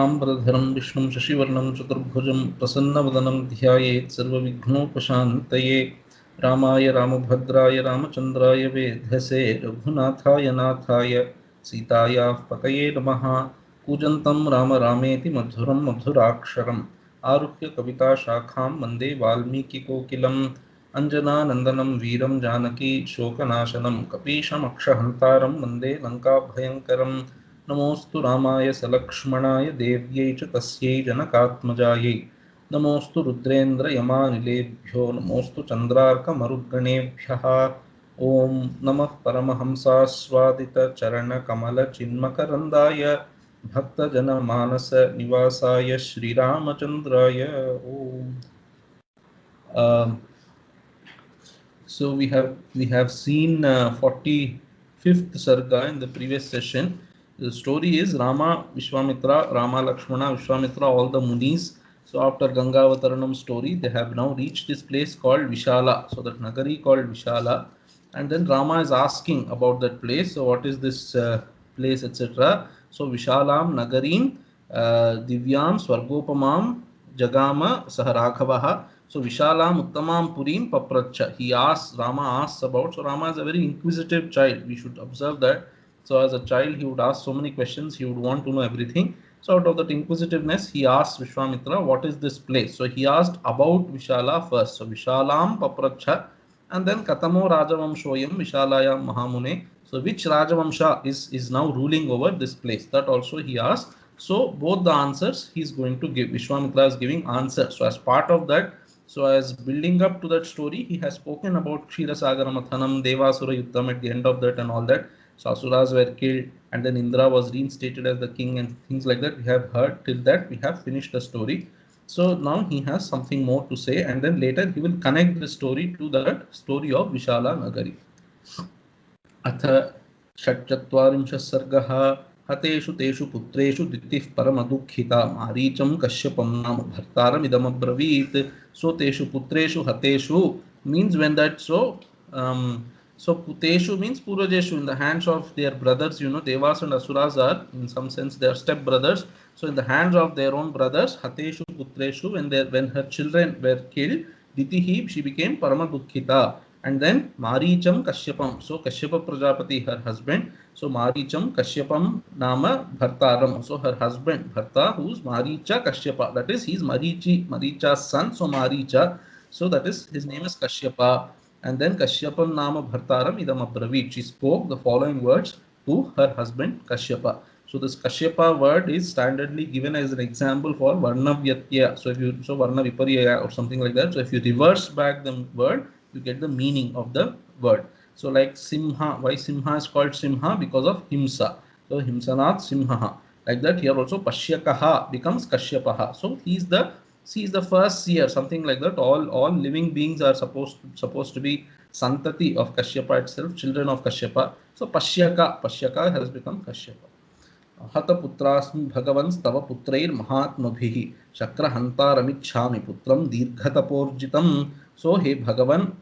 शुक्लांबरधरं विष्णुं शशिवर्णं चतुर्भुजं प्रसन्नवदनं ध्यायेत् सर्वविघ्नोपशान्तये। रामाय रामभद्राय रामचन्द्राय वेधसे रघुनाथाय नाथाय सीतायाः पतये नमः। कूजन्तं राम रामेति मधुरं मधुराक्षरम् आरुह्य कविताशाखां वन्दे वाल्मीकिकोकिलम्। अञ्जनानन्दनं वीरं जानकी शोकनाशनं कपीशमक्षहन्तारं वन्दे लङ्काभयङ्करम्। नमोऽस्तु रामाय सलक्ष्मणाय देव्यै च तस्यै जनकात्मजायै। नमोऽस्तु रुद्रेन्द्रयमानिलेभ्यो नमोऽस्तु चन्द्रार्कमरुद्गणेभ्यः। ॐ नमः परमहंसास्वादितचरणकमलचिन्मकरन्दाय भक्तजनमानसनिवासाय श्रीरामचन्द्राय ॐ। So we have seen 45th sarga in the previous session. The story is Rama, Vishwamitra, Rama, Lakshmana, Vishwamitra, all the munis. So after Gangavataranam story, they have now reached this place called Vishala. So that Nagari called Vishala. And then Rama is asking about that place. So what is this place, etc. So Vishalam Nagarim Divyam Swargopamam Jagama Saharagavaha. So Vishalam Uttamam Purim Papracha. Rama asks about. So Rama is a very inquisitive child. We should observe that. So as a child, he would ask so many questions. He would want to know everything. So out of that inquisitiveness, he asked Vishwamitra, what is this place? So he asked about Vishala first. So Vishalam Papracha. And then Katamo Rajavamshoyam Vishalayam Mahamune. So which Rajavamsha is now ruling over this place? That also he asked. So both the answers he is going to give. Vishwamitra is giving answers. So as part of that, so as building up to that story, he has spoken about Kshirasagara Mathanam, Devasura Yuddham at the end of that and all that. So Asuras were killed and then Indra was reinstated as the king and things like that. We have heard till that we have finished the story. So now he has something more to say and then later he will connect the story to that story of Vishala Nagari. Atha Shatchatvarimshah Sargaha हतेषु तेषु पुत्रेषु दितिः परमदुःखिता मारीचं कश्यपं नाम भर्तारम् इदमब्रवीत्. So तेषु पुत्रेषु हतेषु means when that so puteshu means purvajeshu, in the hands of their brothers. You know, Devas and Asuras are in some sense their step brothers. So in the hands of their own brothers, hateshu putreshu, when her children were killed, Ditihi, she became Paramadukkhita. And then Maricham Kashyapam. So Kashyapa Prajapati, her husband. So Maricham Kashyapam Nama Bhartaram. So her husband Bharta, who's Maricha Kashyapa. That is, he's Maricha's son. So Maricha. So that is, his name is Kashyapa. And then Kashyapam Nama Bhartaram Idam Abravit. She spoke the following words to her husband Kashyapa. So this Kashyapa word is standardly given as an example for Varna Vyatya. So Varna Viparya or something like that. So if you reverse back the word, you get the meaning of the word. So like Simha, why Simha is called Simha? Because of Himsa. So Himsanath Simha. Like that here also Pashyakaha becomes Kashyapaha. So she is the first seer, something like that. All living beings are supposed to be Santati of Kashyapa itself, children of Kashyapa. So Pashyaka has become Kashyapa. Hata putrasmi bhagavans tava putrair mahatmabhihi shakra hantaramichhami putram dirghataporjitam. So hey Bhagavan,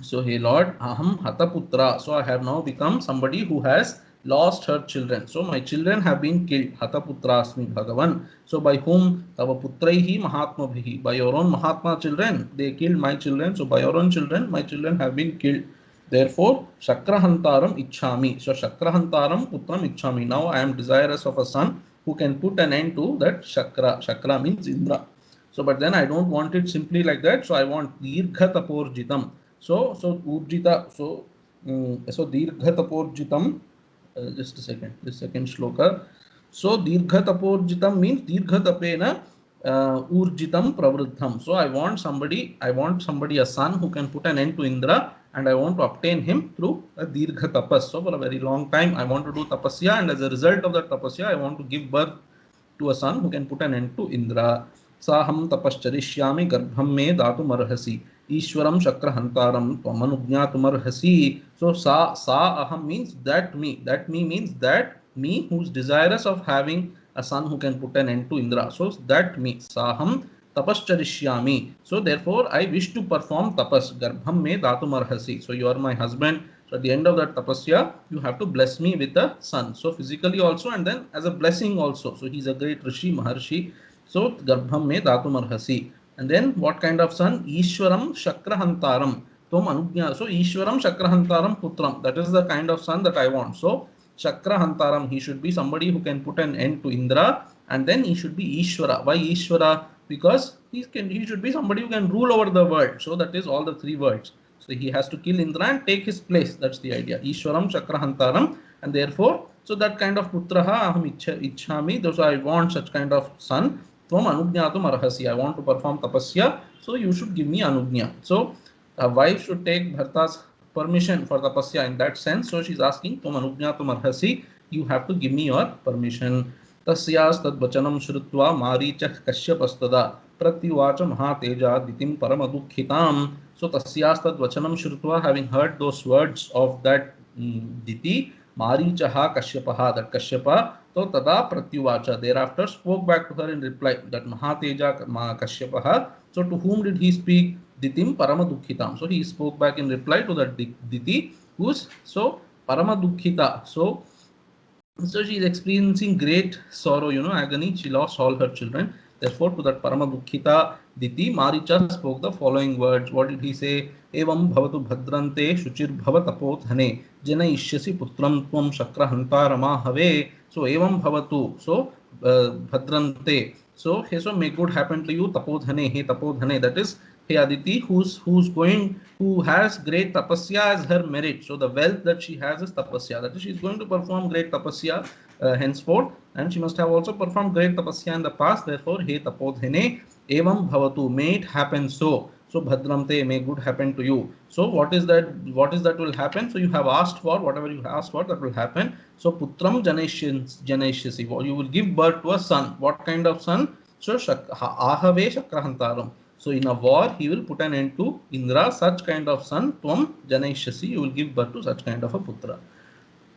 so hey Lord, aham hata putra. So I have now become somebody who has lost her children. So my children have been killed. Hata putrasmi Bhagavan. So by whom? Tava putraihi mahatmabhihi. By your own Mahatma children, they killed my children. So by your own children, my children have been killed. Therefore, Shakrahantaram Ichhami. So Shakrahantaram Putram Ichhami. Now I am desirous of a son who can put an end to that Shakra. Shakra means Indra. So but then I don't want it simply like that. So I want Dirghataporjitam. So Urjita. So Dirghataporjitam. Just a second. This second shloka. So Dirghataporjitam means Dirghatapena Urjitam Pravruddham. So I want somebody, a son who can put an end to Indra, and I want to obtain him through a Dirgha tapas. So for a very long time I want to do tapasya, and as a result of that tapasya I want to give birth to a son who can put an end to Indra. Saham tapascharishyami garbham me datum arhasi Ishwaram Shakrahantaram tvamanugnatum arhasi. So sa aham means that me. That me means that me who is desirous of having a son who can put an end to Indra. So that me. Saham tapascharishyami. So therefore I wish to perform tapas. Garbham me datum arhasi. So you are my husband. So at the end of that tapasya, you have to bless me with a son. So physically also, and then as a blessing also. So he's a great Rishi, Maharshi. So Garbham me datum arhasi. And then what kind of son? Ishwaram Shakrahantaram. Tom Anugnya. So Ishwaram Shakrahantaram Putram. That is the kind of son that I want. So Shakrahantaram, he should be somebody who can put an end to Indra, and then he should be Ishwara. Why Ishwara? Because he should be somebody who can rule over the world. So that is all the three words. So he has to kill Indra and take his place. That's the idea. Ishwaram Chakrahantaram. And therefore, so that kind of putraha aham ichhami. So I want such kind of son. Tvam anugnatum arhasi. I want to perform tapasya. So you should give me anugnya. So a wife should take Bharta's permission for tapasya in that sense. So she's asking, Tvam anugnatum arhasi. You have to give me your permission. तस्यास् तद्वचनं श्रुत्वा मारीचः कश्यपस्तदा प्रत्युवाच महातेजा दितिं परमदुःखिताम्. So तस्यास् तद्वचनं श्रुत्वा, having heard those words of that Diti, Marichaha Kashyapaha, that Kashyapa, so tada pratyuvacha, thereafter spoke back to her in reply, that Mahateja Kashyapaha. So to whom did he speak? Ditim Paramadukhitam. So he spoke back in reply to that Diti, who's so Paramadukkhita. So she is experiencing great sorrow, agony. She lost all her children. Therefore, to that Paramadukkhita Diti, Maricha spoke the following words. What did he say? Evam bhavatu bhadraante shuchir bhavatapothane jana ishyasi putram tvam shakrahantarama have. So evam bhavatu. So bhadrante. So may good happen to you, tapodhane, hey tapodhane. That is, hey Aditi, who has great tapasya as her merit. So the wealth that she has is tapasya. That is, she is going to perform great tapasya henceforth, and she must have also performed great tapasya in the past. Therefore, hey tapodhane, evam bhavatu, may it happen so. So bhadramte, may good happen to you. So what is that will happen? So you have asked for whatever you asked for, that will happen. So putram janaisyasi, you will give birth to a son. What kind of son? So ahave shakrahantaram. So in a war, he will put an end to Indra. Such kind of son, tvam janaisyasi, you will give birth to such kind of a putra.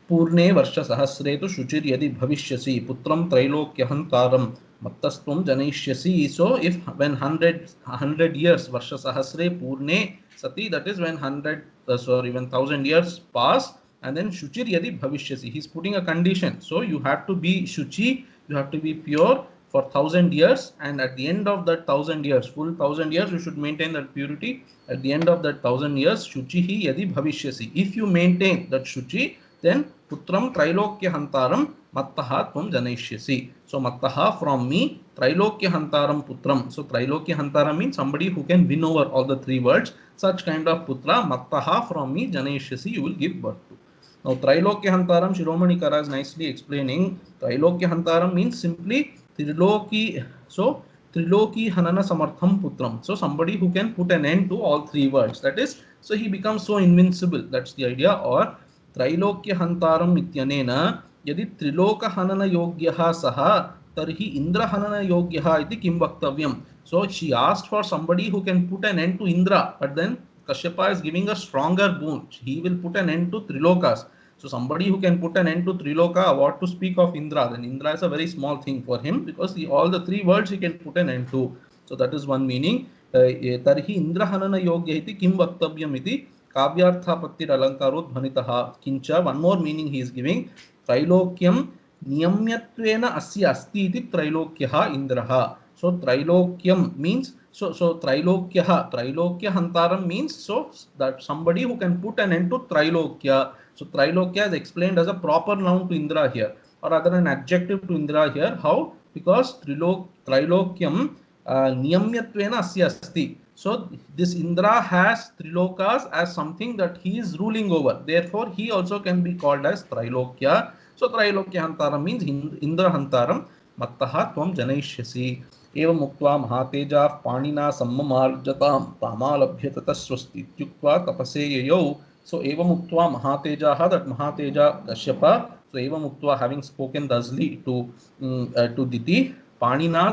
Purne varsha sahasre tu shuchir yadi bhavishyasi putram trailokyahantaram mattastvam janaisyasi. So if when 100 years, varsha sahasre purne sati, that is when 1000 years pass, and then shuchir yadi bhavishyasi, he's putting a condition. So you have to be shuchi, you have to be pure for 1000 years, and at the end of that 1000 years, full 1000 years, you should maintain that purity. At the end of that 1000 years, shuchihi yadi bhavishyasi, if you maintain that shuchi, then putram trailokya hantaram mattaha tvam janaisyasi. So mattaha, from me, trailokya hantaram putram. So trailokya hantaram means somebody who can win over all the three words. Such kind of putra, mattaha, from me, janaisyasi, you will give birth to. Now trailokya hantaram, Shiromani Kara is nicely explaining. Trailokya hantaram means simply Triloki. So Triloki Hanana Samartham Putram. So somebody who can put an end to all three words. That is, so he becomes so invincible. That's the idea. Or Trailokya Hantaram Ityanena Yadi Triloka Hanana Yogyaha Saha Tarhi Indra Hanana Yogyaha iti Kim Vaktavyam. So she asked for somebody who can put an end to Indra, but then Kashyapa is giving a stronger boon. He will put an end to Trilokas. So somebody who can put an end to Triloka, what to speak of Indra? Then Indra is a very small thing for him, because all the three words he can put an end to. So that is one meaning. Tarhi Indra Hanana Yogya iti Kim Vaktavyam iti Kavyartha Pattir Alankarot Bhanitaha Kincha. One more meaning he is giving. Trilokyam Niyamyatvena Asya Asti iti Trilokyaha Indraha. So Trilokyam means, so Trilokya Hantaram means, so that somebody who can put an end to Trilokya. So Trilokya is explained as a proper noun to Indra here, or rather an adjective to Indra here. How? Because Trilokyam Niyamyatvena Asya Asti. So this Indra has Trilokas as something that he is ruling over. Therefore, he also can be called as Trilokya. So Trilokya Hantaram means Indra Hantaram. Mattaha tvam janaisyasi. Evam muktva mahateja panina sammamarjatam tamalabhya tataswasti tyukva tapase yayo. So evam muktva mahateja, that Mahateja Kashyapa. So evam muktva, having spoken thusly to Diti, panina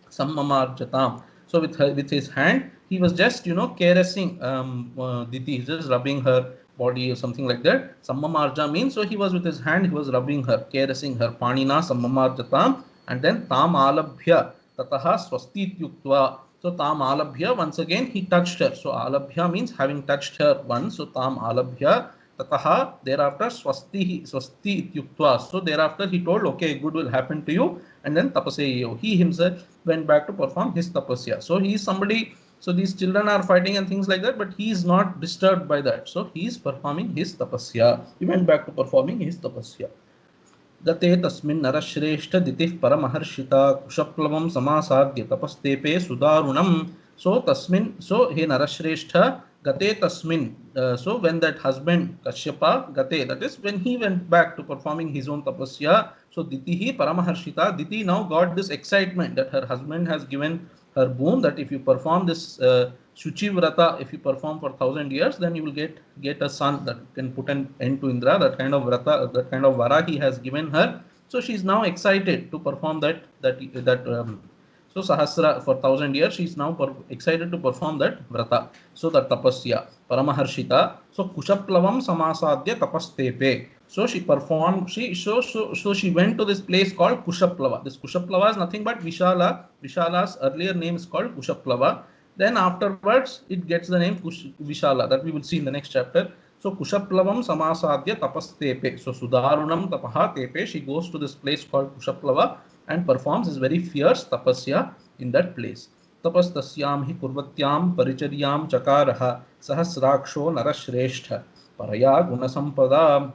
sammamarjatam. So with his hand, he was just caressing Diti, just rubbing her body or something like that. Sammamarja means, so he was with his hand, he was rubbing her, caressing her. Panina sammamarjatam, and then tam alabhya tataha swasti tyuktva. So tam alabhya, once again he touched her. So alabhya means having touched her once. So tam alabhya tataha, thereafter swasti ityuktva. So thereafter he told, okay, good will happen to you, and then tapaseyo. He himself went back to perform his tapasya. So he is somebody, so these children are fighting and things like that, but he is not disturbed by that. So he is performing his tapasya. He went back to performing his tapasya. गते तस्मिन् नरश्रेष्ठ दितिः परमहर्षिता कुशप्लवं समासाद्य तपस्तेपे सुदारुणम्. So tasmin, so he narashreshtha gate tasmin. So when that husband Kashyapa gate, that is when he went back to performing his own tapasya. So ditihi paramaharshita, Diti now got this excitement that her husband has given her boon, that if you perform this Shuchi Vrata, if you perform for 1,000 years, then you will get a son that can put an end to Indra. That kind of Vrata, that kind of Vara he has given her. So she is now excited to perform that. So Sahasra for 1,000 years, she is now excited to perform that Vrata. So that Tapasya, Paramaharshita. So Kushaplavam Samasadya Tapastepe. So she performed, so she went to this place called Kushaplava. This Kushaplava is nothing but Vishala. Vishala's earlier name is called Kushaplava. Then afterwards, it gets the name Vishala, that we will see in the next chapter. So Kushaplavam Samasadya Tapastepe. So Sudarunam Tapaha Tepe. She goes to this place called Kushaplava and performs this very fierce tapasya in that place. Tapas tasyam hi kurvatyam paricharyam chakaraha sahasraksho narashrestha paraya gunasampada.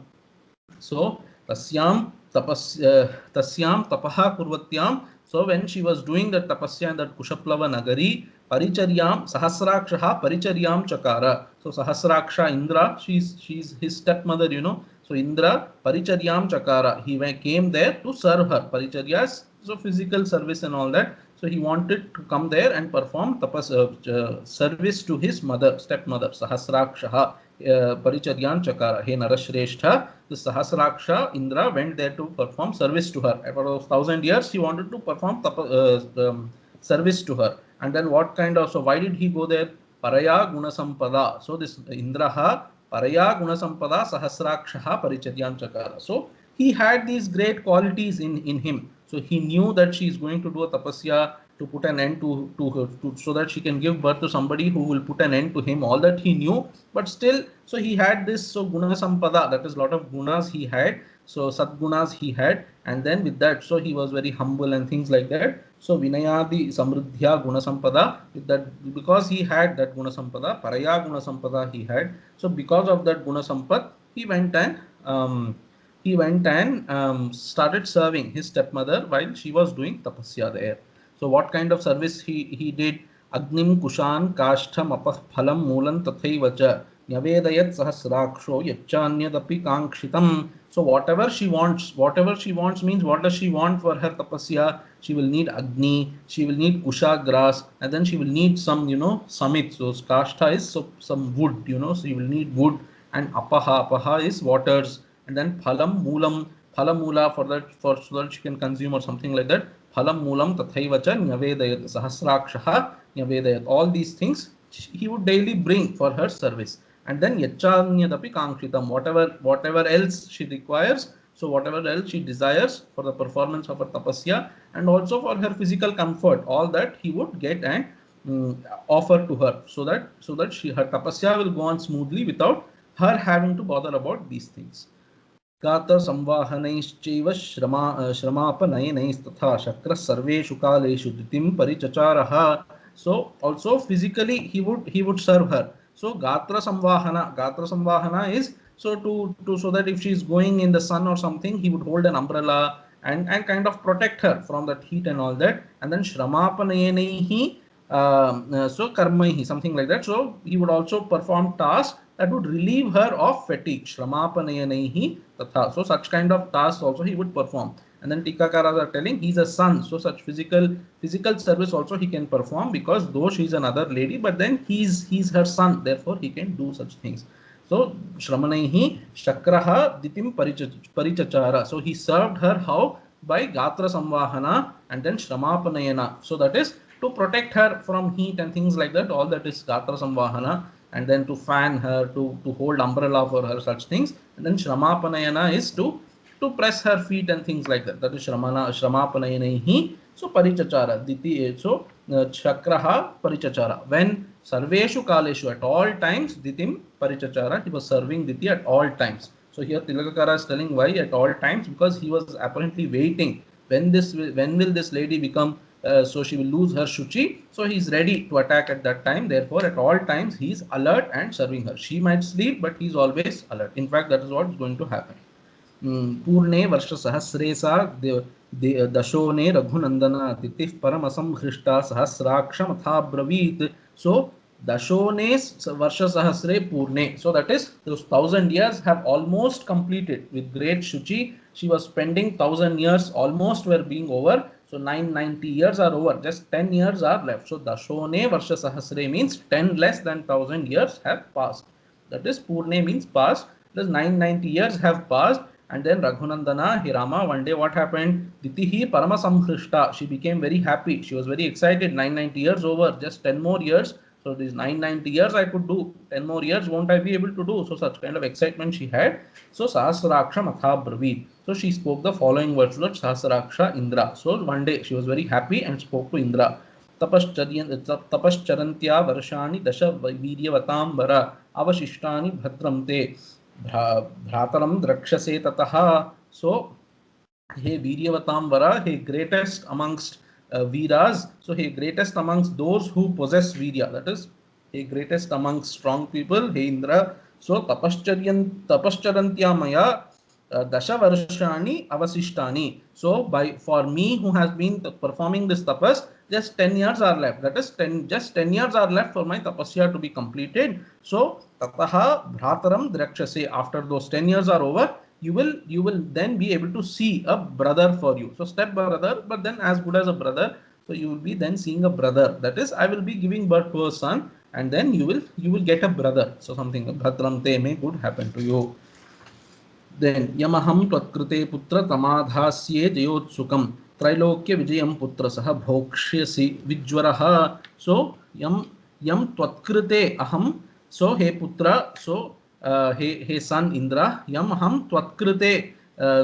So tasyam tapaha kurvatyam. So when she was doing that tapasya in that Kushaplava Nagari, paricharyam sahasrakshaha paricharyam chakara. So Sahasraksha Indra, she's his stepmother, you know. So Indra paricharyam chakara. He came there to serve her. Paricharyas, so physical service and all that. So he wanted to come there and perform service to his mother, stepmother, Sahasrakshaha paricharyam chakara. He narashrestha. The Sahasraksha Indra went there to perform service to her. For 1,000 years, he wanted to perform service to her. And then what kind of, so why did he go there? Paraya Gunasampada. So this Indraha Paraya Gunasampada Sahasrakshaha Paricharyam Chakara. So he had these great qualities in him. So he knew that she is going to do a tapasya to put an end to her, so that she can give birth to somebody who will put an end to him. All that he knew, but still, so he had this, so Guna Sampada, that is a lot of gunas he had. So Sadgunas he had, and then with that, so he was very humble and things like that. So Vinayadi Samruddhya Guna Sampada, with that, because he had that Guna Sampada, Paraya Guna Sampada he had. So because of that Guna Sampad, he went and started serving his stepmother while she was doing tapasya there. So what kind of service he did? Agnim Kushan Kashtham Apah Phalam Moolan Tathaivacha Nyavedayat Sahasraksho Yachanyadapi Kankshitam. So whatever she wants means, what does she want for her tapasya? She will need Agni, she will need Kusha grass, and then she will need some, Samit. So Kashtha is some wood, so you will need wood, and Apaha is waters, and then Phalam Mula so that she can consume or something like that. Phalam Moolam Tathaivacha Nyavedayat Sahasrakshaha Nyavedayat. All these things he would daily bring for her service. And then Yachanyadapi Kankritam, whatever else she requires, so whatever else she desires for the performance of her tapasya and also for her physical comfort, all that he would get and offer to her, so that her tapasya will go on smoothly without her having to bother about these things. Gata samvahanaischaiva shramapanayanaisthatha shakra sarveshu kaleshu ditim parichacharaha. So also physically he would serve her. So Gatra Samvahana is so that if she is going in the sun or something, he would hold an umbrella and kind of protect her from that heat and all that. And then Shramapanayanihi, so Karmaihi, something like that. So he would also perform tasks that would relieve her of fatigue. Shramapanayanihi tatha. So such kind of tasks also he would perform. And then Tikakaras are telling he's a son, so such physical service also he can perform, because though she's another lady, but then he's her son, therefore he can do such things. So Shramanaihi Shakraha Ditim Parichachara. So he served her how? By Gatra Samvahana and then Shramapanayana. So that is to protect her from heat and things like that. All that is Gatra Samvahana. And then to fan her, to hold umbrella for her, such things. And then Shramapanayana is to press her feet and things like that. That is Shramapanayanihi. So Parichachara. So Chakraha Parichachara. When Sarveshu Kaleshu, at all times, Ditim Parichachara, he was serving Diti at all times. So here Tilakakara is telling why at all times, because he was apparently waiting when will this lady become so she will lose her Shuchi. So he is ready to attack at that time. Therefore, at all times he is alert and serving her. She might sleep, but he is always alert. In fact, that is what is going to happen. पूर्णे वर्ष सहस्रे सा दशोने Raghunandana तिथिः परमसंहृष्टा सहस्राक्षमथा ब्रवीत. So dashone varsha sahasre purne, so that is those 1000 years have almost completed. With great Shuchi she was spending 1000 years, almost were being over. So 990 years are over, just 10 years are left. So dashone varsha sahasre means 10 less than 1000 years have passed. That is purne means past, plus 990 years have passed. And then Raghunandana, Hirama, one day what happened? Ditihi Parama Samhrishta. She became very happy. She was very excited. 990 years over, just 10 more years. So these 990 years I could do. 10 more years won't I be able to do? So such kind of excitement she had. So Sahasraksha Matha Braveet. So she spoke the following words to Sahasraksha Indra. So one day she was very happy and spoke to Indra. Tapascharantya Varshani Dasha Viryavatam Avashishtani Bhadram Te Bhrataram Drakshase Tataha. So, he Viryavatam Vara, he greatest amongst Viras. So, he greatest amongst those who possess Virya. That is, he greatest amongst strong people, he Indra. So, Tapascharantya Maya Dasha Varshani Avasishtani. So, for me who has been performing this tapas, just 10 years are left. That is just 10 years are left for my tapasya to be completed. So tataha bhrataram drakshase. After those 10 years are over, you will then be able to see a brother for you. So step brother, but then as good as a brother. So you will be then seeing a brother. That is, I will be giving birth to a son, and then you will get a brother. So something bhadram te, may good happen to you. Then Yamaham Tvatkrite Putra Tamadhasye Jayotsukam Trailokya Vijayam Putra Saha Bhokshyasi Vijwaraha. So Yam Tvatkrite Aham. So he Putra, so he son Indra, Yamaham Tvatkrite.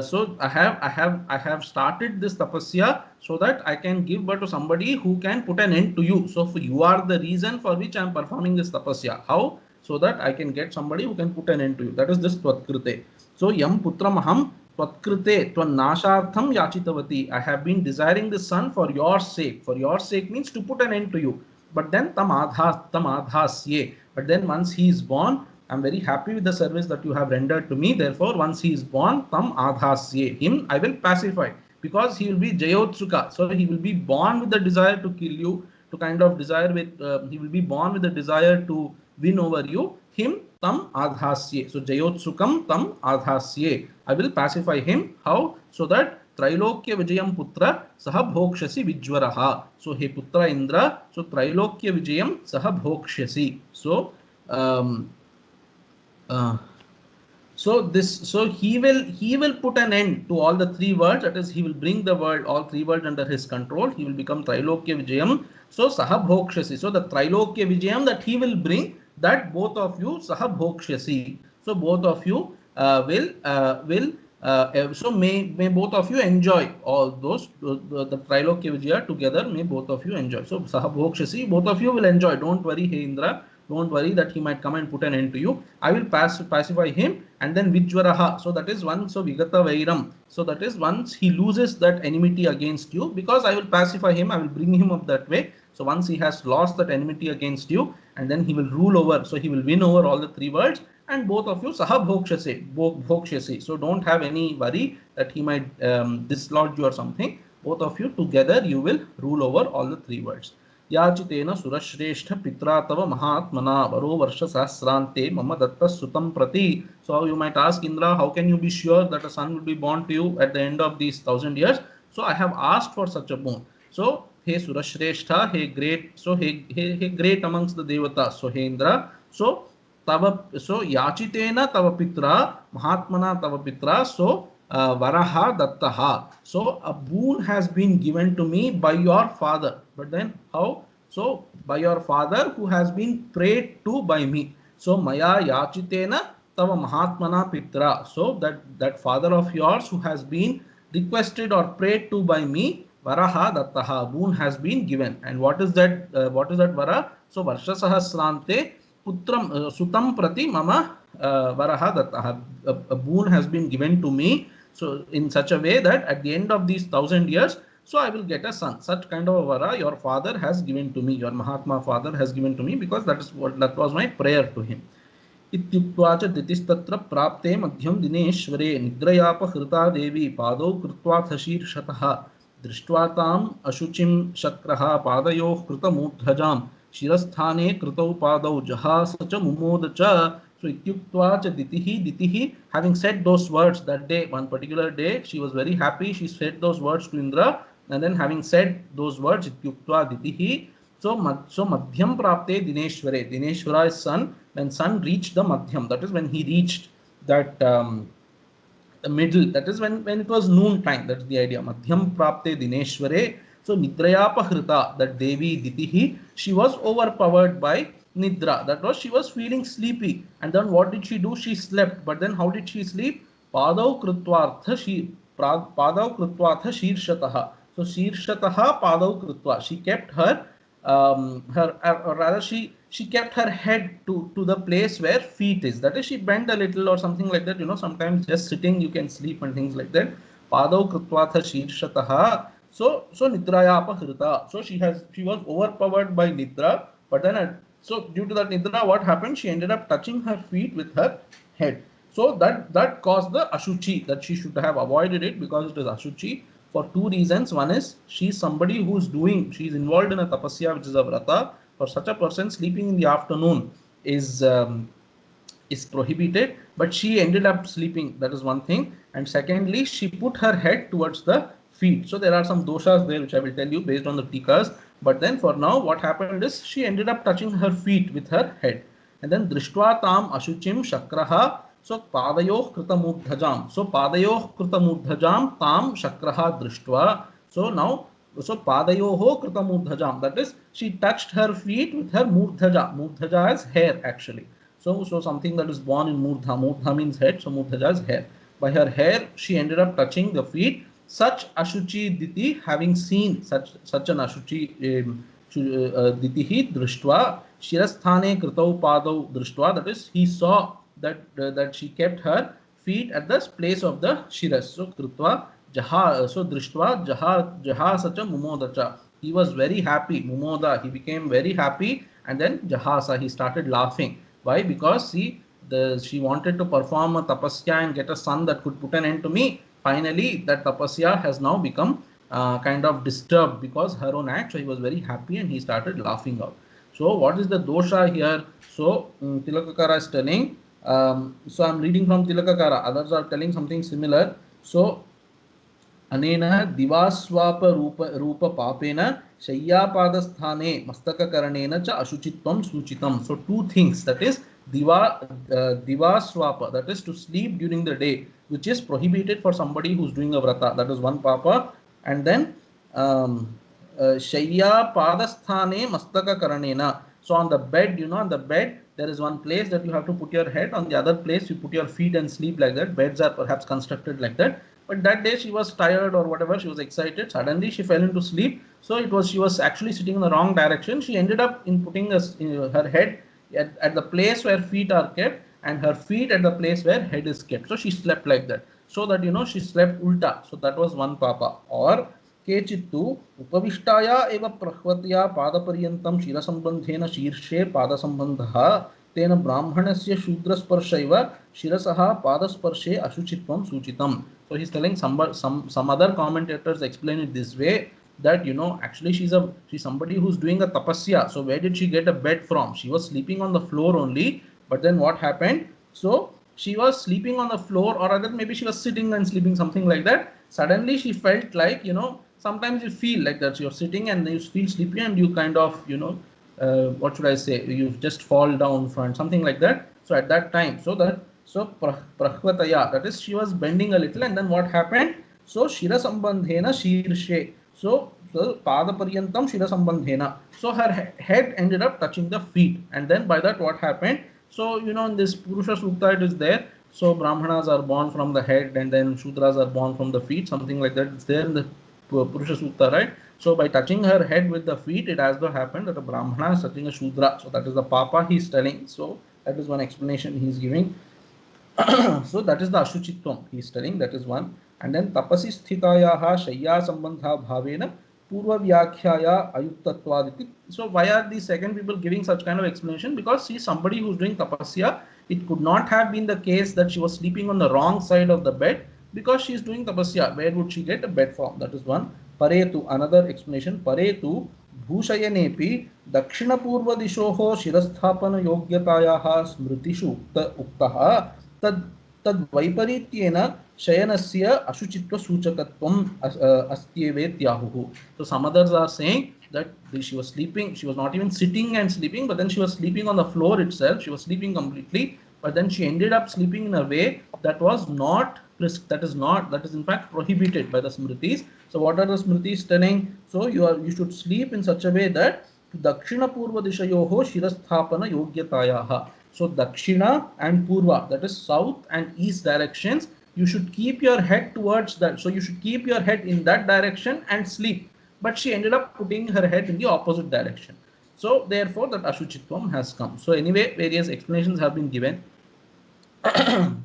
So I have started this tapasya so that I can give birth to somebody who can put an end to you. So you are the reason for which I am performing this tapasya. How? So that I can get somebody who can put an end to you. That is this Tvatkrite. So Yam Putram Aham Tvatkrite Tvanashartham Yachitavati. I have been desiring this son for your sake. For your sake means to put an end to you. But then Tam Adhasye. But then once he is born, I am very happy with the service that you have rendered to me. Therefore, once he is born, Tam Adhasye. Him I will pacify, because he will be Jayotsuka. So he will be born with the desire to kill you, to kind of desire with, he will be born with the desire to win over you. Him Tam Adhasye. So Jayotsukam Tam Adhasye. I will pacify him. How? So that Trailokya Vijayam Putra Saha Bhokshasi Vijwaraha. So he Putra Indra. So Trailokya Vijayam Saha Bhokshasi. So so he will put an end to all the three worlds. That is, he will bring the world, all three worlds under his control. He will become Trailokya Vijayam. So Saha Bhokshasi. So the Trailokya Vijayam that he will bring, that both of you Saha Bhokshasi. So both of you so may both of you enjoy all those the Trailokya Vijaya together. May both of you enjoy. So Saha Bhokshasi, both of you will enjoy. Don't worry, hey Indra. Don't worry that he might come and put an end to you. I will pacify him. And then Vijwaraha. So that is one. So Vigata Vairam. So that is once he loses that enmity against you, because I will pacify him. I will bring him up that way. So once he has lost that enmity against you, and then he will rule over. So he will win over all the three worlds. And both of you Saha Bhokshasi. So don't have any worry that he might dislodge you or something. Both of you together you will rule over all the three worlds. Yachitena Surashreshtha Pitra Tava Mahatmana Varo Varsha Sahasrante Mama Datta Sutam Prati. So you might ask, Indra, how can you be sure that a son will be born to you at the end of these 1000 years? So I have asked for such a boon. So he Surashreshtha, he great, so he great amongst the Devatas. So he Indra, so Yachitena Tava Pitra Mahatmana Tava Pitra. So Varaha Dattaha. So a boon has been given to me by your father. But then how? So by your father who has been prayed to by me. So Maya Yachitena Tava Mahatmana Pitra. So that father of yours who has been requested or prayed to by me, Varaha dattaha, boon has been given. And what is that? What is that vara? So Varsha Sahasrante putram sutam prati mama varaha dattaha. A boon has been given to me. So in such a way that at the end of these 1,000 years, so I will get a son. Such kind of a vara your father has given to me. Your Mahatma father has given to me, because that was my prayer to him. इत्युक्त्वा च दितिस्तत्र प्राप्ते मध्यम दिनेश्वरे निद्रयापहृता देवी पादौ कृत्वाथ शीर्षतः दृष्ट्वा ताम् अशुचिं शक्रः पादयोः कृतमूर्धजां शिरस्थाने कृतौ पादौ जहास च मुमोद च. So ityuktva cha ditihi, having said those words that day, one particular day, she was very happy. She said those words to Indra, and then having said those words, ityuktva ditihi, so madhyam prapte dineshware. Dineshwara is sun. When sun reached the madhyam, that is when he reached that the middle, that is when it was noon time. That's the idea. Madhyam prapte dineshware. So nidrayapahrita, that Devi Ditihi, she was overpowered by Nidra. That was, she was feeling sleepy. And then what did she do? She slept. But then how did she sleep? Padau krutvartha shirshataha. So shirshataha padau krutva. She kept her or rather she kept her head to the place where feet is. That is, she bent a little or something like that. You know, sometimes just sitting you can sleep and things like that. Padau krutvatha shirshataha. So nidraya apahrita. So she was overpowered by nidra. But then so due to that nidra, what happened? She ended up touching her feet with her head. So that caused the ashuchi, that she should have avoided it, because it is ashuchi for two reasons. One is, she's somebody she's involved in a tapasya, which is a vrata. For such a person, sleeping in the afternoon is prohibited, but she ended up sleeping. That is one thing. And secondly, she put her head towards the feet. So there are some doshas there, which I will tell you based on the tikas. But then for now, what happened is, she ended up touching her feet with her head. And then drishtva tam ashuchim shakraha. So padayoh kritamurdhajam. So padayoh kritamurdhajam tam shakraha drishtva. So now, so padayoh kritamurdhajam. That is, she touched her feet with her murdhaja. Murdhaja is hair actually. So something that is born in murdha. Murdha means head. So murdhaja is hair. By her hair, she ended up touching the feet. Such ashuchi diti, having seen such an ashuchi ditihi drishtva shirasthane kritau padau drishtva. That is, he saw that she kept her feet at the place of the shiras. So kritva jaha, so drishtva jaha sacha mumodacha. He was very happy. Mumoda, he became very happy, and then jahasa, he started laughing. Why? Because she wanted to perform a tapasya and get a son that could put an end to me. Finally, that tapasya has now become kind of disturbed because her own act. So he was very happy and he started laughing out. So what is the dosha here? So Tilakakara is telling. So I'm reading from Tilakakara. Others are telling something similar. So anena divaswapa rupa papena shayyapadasthane mastakakarnena cha ashuchitvam suchitam. So two things, that is divaswapa, that is to sleep during the day, which is prohibited for somebody who's doing a vrata. That is one papa. And then shayya padasthane mastaka karanena. So on the bed, on the bed there is one place that you have to put your head. On the other place you put your feet and sleep like that. Beds are perhaps constructed like that. But that day she was tired or whatever, she was excited. Suddenly she fell into sleep. So she was actually sitting in the wrong direction. She ended up in putting her head at the place where feet are kept, and her feet at the place where head is kept. So she slept like that. So that she slept ulta. So that was one papa. Or kechittu upavishtaya eva prahvatya padaparyantam shirasambandhena shirshe padasambandha tena brahmanasya shudrasparshaiva shirasaha padasparshe ashuchitvam suchitam. So he's telling some other commentators explain it this way, that actually she's somebody who's doing a tapasya. So where did she get a bed from? She was sleeping on the floor only. But then what happened? So she was sleeping on the floor, or rather maybe she was sitting and sleeping, something like that. Suddenly she felt like, sometimes you feel like that you're sitting and you feel sleepy and you kind of, what should I say? You just fall down front, something like that. So at that time, so prahvataya, that is, she was bending a little, and then what happened? So shira sambandhena shirshe. So pada paryantam shira sambandhena. So her head ended up touching the feet, and then by that what happened? So in this Purusha Sukta it is there. So Brahmanas are born from the head, and then Shudras are born from the feet, something like that. It's there in the Purusha Sutta, right? So by touching her head with the feet, it has to happen that a Brahmana is touching a Shudra. So that is the Papa he is telling. So that is one explanation he is giving. So that is the Ashuchitvam he is telling, that is one. And then Tapasi Sthitayaha Shayya Sambandha Bhavena Purva Vyakhyaya Ayuktatvad. So why are these second people giving such kind of explanation? Because she is somebody who is doing tapasya. It could not have been the case that she was sleeping on the wrong side of the bed, because she is doing tapasya. Where would she get a bed from? That is one. Paretu, another explanation. Paretu Bhushayanepi Dakshina Purva Dishoho Shirasthapana Yogyatayaha Smritishu Uktaha तद तद वैपरीत्येन शयनस्य अशुचित्व सूचकत्वम अस्त्येवेत्याहुः. So some others are saying that she was sleeping, she was not even sitting and sleeping, but then she was sleeping on the floor itself. She was sleeping completely, but then she ended up sleeping in a way that was not, that is in fact prohibited by the Smritis. So what are the Smritis telling? So you should sleep in such a way that Dakshina Purva Dishayoho Shirasthapana Yogyatayaha. So Dakshina and Purva, that is south and east directions, you should keep your head towards that. So you should keep your head in that direction and sleep. But she ended up putting her head in the opposite direction. So therefore that Ashuchitvam has come. So anyway, various explanations have been given. And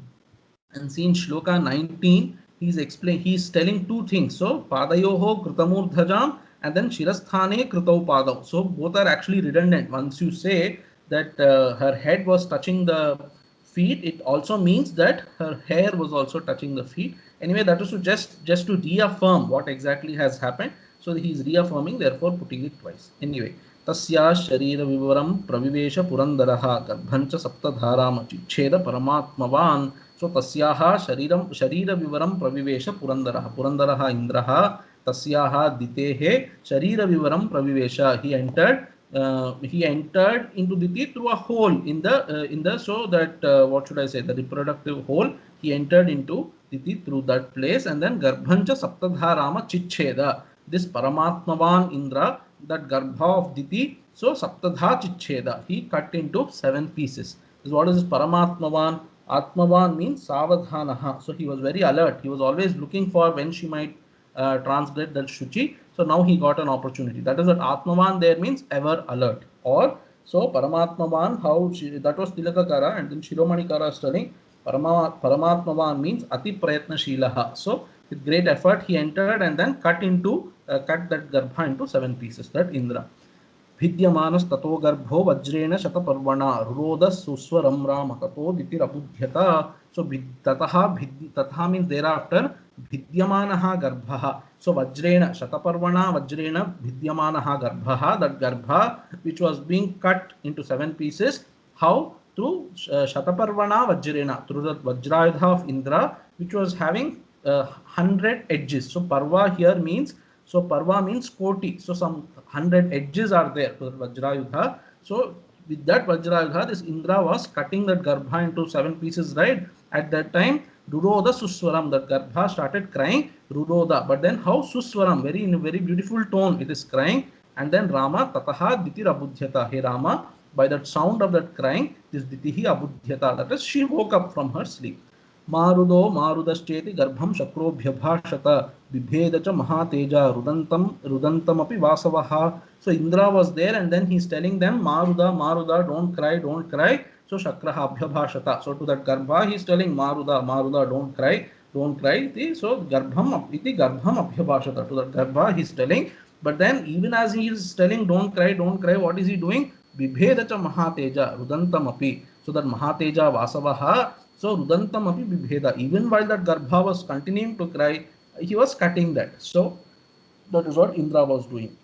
see in Shloka 19, he's telling two things. So Padayoho Kritamurdhajam and then Shirasthane Kritau Padau. So both are actually redundant. Once you say that her head was touching the feet, it also means that her hair was also touching the feet. Anyway, that is to just to reaffirm what exactly has happened. So he is reaffirming, therefore putting it twice. Anyway, tasya sharira vivaram pravivesha purandaraha garbhancha saptadharam chichcheda paramatmavan. So tasyaha sharira vivaram pravivesha purandaraha. Purandaraha Indraha, tasyaha ditehe sharira vivaram pravivesha. He entered into Diti through a hole in the so that what should I say, the reproductive hole. He entered into Diti through that place, and then Garbhancha Saptadharama Chichcheda, this Paramatmavan Indra, that Garbha of Diti, so Saptadha Chichcheda, he cut into 7 pieces. This what is this Paramatmavan? Atmavan means Savadhanaha. So he was very alert. He was always looking for when she might transgress that Shuchi. So now he got an opportunity. That is what Atmavan there means, ever alert. Or so Paramatmavan, that was Tilakakara, and then Shiromanikara is telling Paramatmavan means Ati Prayatna Shilaha. So with great effort he entered and then cut that Garbha into 7 pieces, that Indra. Vidyamanas tato garbho vajrena shataparvana rurodas suswaram rama tato ditirabudhyata. So tatha means thereafter vidyamanaha garbhaha. So vajrena shataparvana vajrena vidyamanaha garbhaha, that garbha which was being cut into 7 pieces. How? Through shataparvana vajrena, through the vajrayudha of Indra, which was having 100 edges. So parva here means, so parva means koti. So some 100 edges are there to the Vajrayudha. So with that Vajrayudha, this Indra was cutting that Garbha into 7 pieces, right? At that time, Ruroda Suswaram, that Garbha started crying, Ruroda. But then how Suswaram, in a very beautiful tone, it is crying. And then Rama Tataha Diti Abudhyata. Hey Rama, by that sound of that crying, this Ditihi Abudhyata, that is, she woke up from her sleep. Marudo Marudascheti Garbham Shakrobhyabhashata Vibhedacha Mahateja Rudantam api Vasavaha. So Indra was there, and then he's telling them, Maruda, don't cry. So Shakraha Abhyabhashata. So to that Garbha he's telling, Maruda, don't cry. So Garbham Abhyabhashata. To that Garbha he's telling. But then even as he is telling, don't cry, what is he doing? Vibhedacha Mahateja Rudantam api. So that Mahateja Vasavaha. So Rudantam api vibheda. Even while that Garbha was continuing to cry, he was cutting that. So that is what Indra was doing.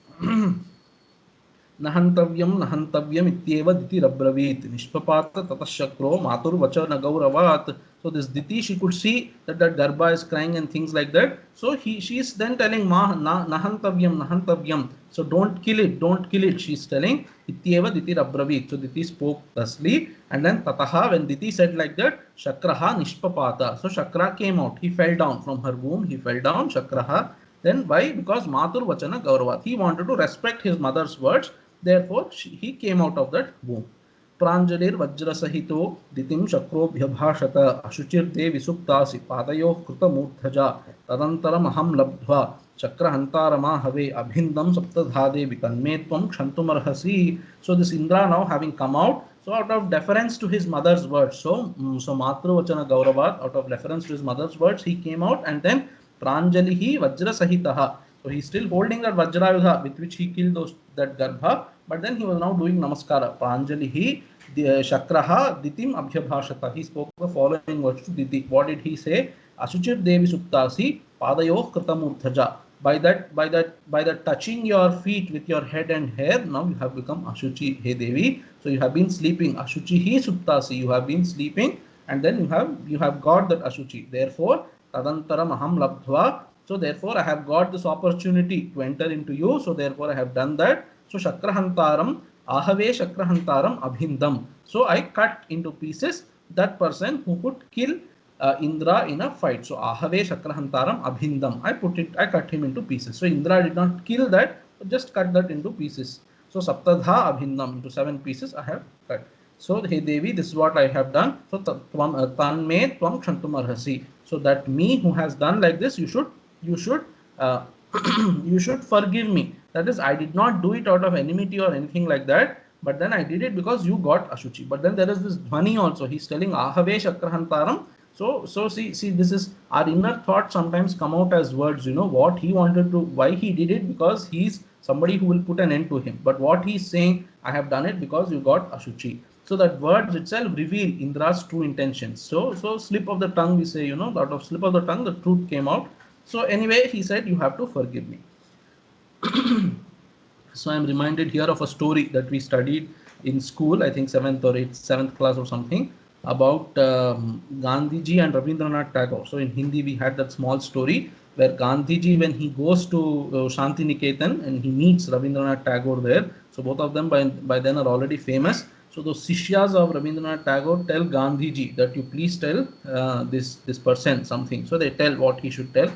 Nahantavyam ityeva Diti Rabravit Nishpapata Tatashakro Matur Vachana Gauravat. So this Diti, she could see that Garbha is crying and things like that. So she is then telling Nahantavyam. So don't kill it. She is telling Ityeva Diti Rabravit. So Diti spoke thusly, and then Tataha, when Diti said like that, Shakraha Nishpapata. So Shakra came out. He fell down from her womb. Shakraha. Then why? Because Matur Vachana Gauravat. He wanted to respect his mother's words. Therefore, he came out of that womb. Pranjalir Vajrasahito Ditim Shakrobhyabhashata Ashuchir De Visuktasi Padayo Kruta Murthaja Tadantaram Aham Labdhva Chakrahantara have abhindam saptadhade vikanme tvam kshantumarhasi. So this Indra now having come out, so out of deference to his mother's words, so Matru Vachana Gauravat, out of deference to his mother's words, he came out and then Pranjalihi Vajra Sahitaha. So he's still holding that Vajrayudha with which he killed that Garbha, but then he was now doing Namaskara. Pranjalihi Shakraha Ditim Abhyabhashata. He spoke the following words to Diti. What did he say? Asuchir Devi Suptasi Padayoh Kritamurthaja. By that touching your feet with your head and hair, now you have become Ashuchi, Hey Devi. So you have been sleeping. Ashuchi Hi Suptasi. You have been sleeping, and then you have got that Ashuchi. Therefore, Tadantaram Aham Labdhva. So therefore, I have got this opportunity to enter into you. So therefore, I have done that. So Shakrahantaram Ahave Shakrahantaram Abhindam. So I cut into pieces that person who could kill Indra in a fight. So Ahave Shakrahantaram Abhindam. I cut him into pieces. So Indra did not kill that, but just cut that into pieces. So Saptadha Abhindam, into 7 pieces I have cut. So Hey Devi, this is what I have done. So Tanme Tvam Kshantumarhasi. So that me who has done like this, you should you should forgive me. That is, I did not do it out of enmity or anything like that, but then I did it because you got Ashuchi. But then there is this Dhvani also. He's telling Ahave Shakrahantaram. So see, this is our inner thoughts sometimes come out as words, you know, what he wanted to, why he did it, because he's somebody who will put an end to him. But what he's saying, I have done it because you got Ashuchi. So that words itself reveal Indra's true intentions. So slip of the tongue, we say, you know, out of slip of the tongue, the truth came out. So anyway, he said, you have to forgive me. So I'm reminded here of a story that we studied in school, I think 7th class or something, about Gandhiji and Rabindranath Tagore. So in Hindi, we had that small story where Gandhiji, when he goes to Shanti Niketan and he meets Rabindranath Tagore there, so both of them by then are already famous. So those Sishyas of Rabindranath Tagore tell Gandhiji that you please tell this person something. So they tell what he should tell.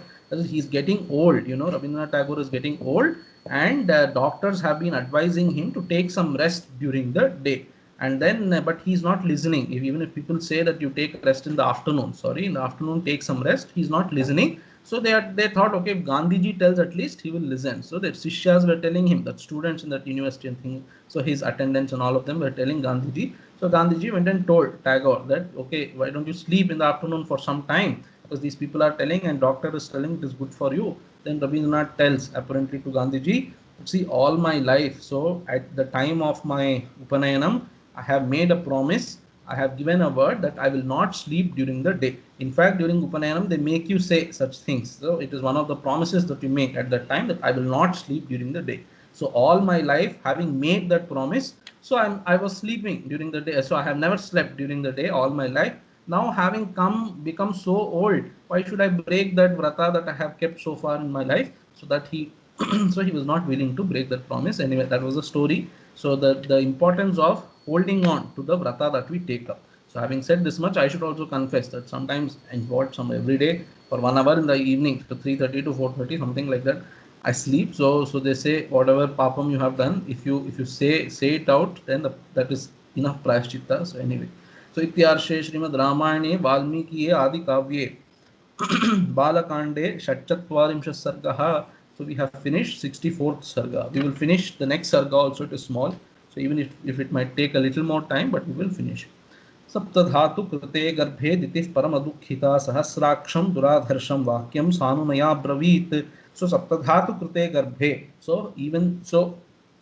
He's getting old, you know, Rabindranath Tagore is getting old, and doctors have been advising him to take some rest during the day. And then, but he's not listening. Even if people say that you take rest in the afternoon, in the afternoon take some rest, he's not listening. So they thought, okay, if Gandhiji tells, at least he will listen. So that Sishyas were telling him, that students in that university and thing, so his attendants and all of them were telling Gandhiji. So Gandhiji went and told Tagore that, okay, why don't you sleep in the afternoon for some time? Because these people are telling and doctor is telling it is good for you. Then Rabindranath tells apparently to Gandhiji, see, all my life, so at the time of my Upanayanam, I have made a promise, I have given a word that I will not sleep during the day. In fact, during Upanayanam, they make you say such things. So it is one of the promises that you make at that time, that I will not sleep during the day. So all my life, having made that promise, so I was sleeping during the day. So I have never slept during the day all my life. Now having become so old, why should I break that vrata that I have kept so far in my life? So that he so he was not willing to break that promise. Anyway, that was the story. So the importance of holding on to the vrata that we take up. So having said this much, I should also confess that sometimes every day for 1 hour in the evening, to 3:30 to 4:30, something like that, I sleep. So they say whatever papam you have done, if you say it out, then that is enough prayashchitta. So anyway. So इत्यार्षे श्रीमद् रामायणे वाल्मीकिये आदि काव्ये बालकांडे षट्चत्वारिंशः सर्गः. So we have finished 64th sarga. We will finish the next sarga also. It is small, so even if it might take a little more time, but we will finish. सप्तधातु कृते गर्भे दितिः परमदुःखिता सहस्राक्षं दुराधर्षं वाक्यं सानुमया ब्रवीत्. So सप्तधातु कृते गर्भे. So even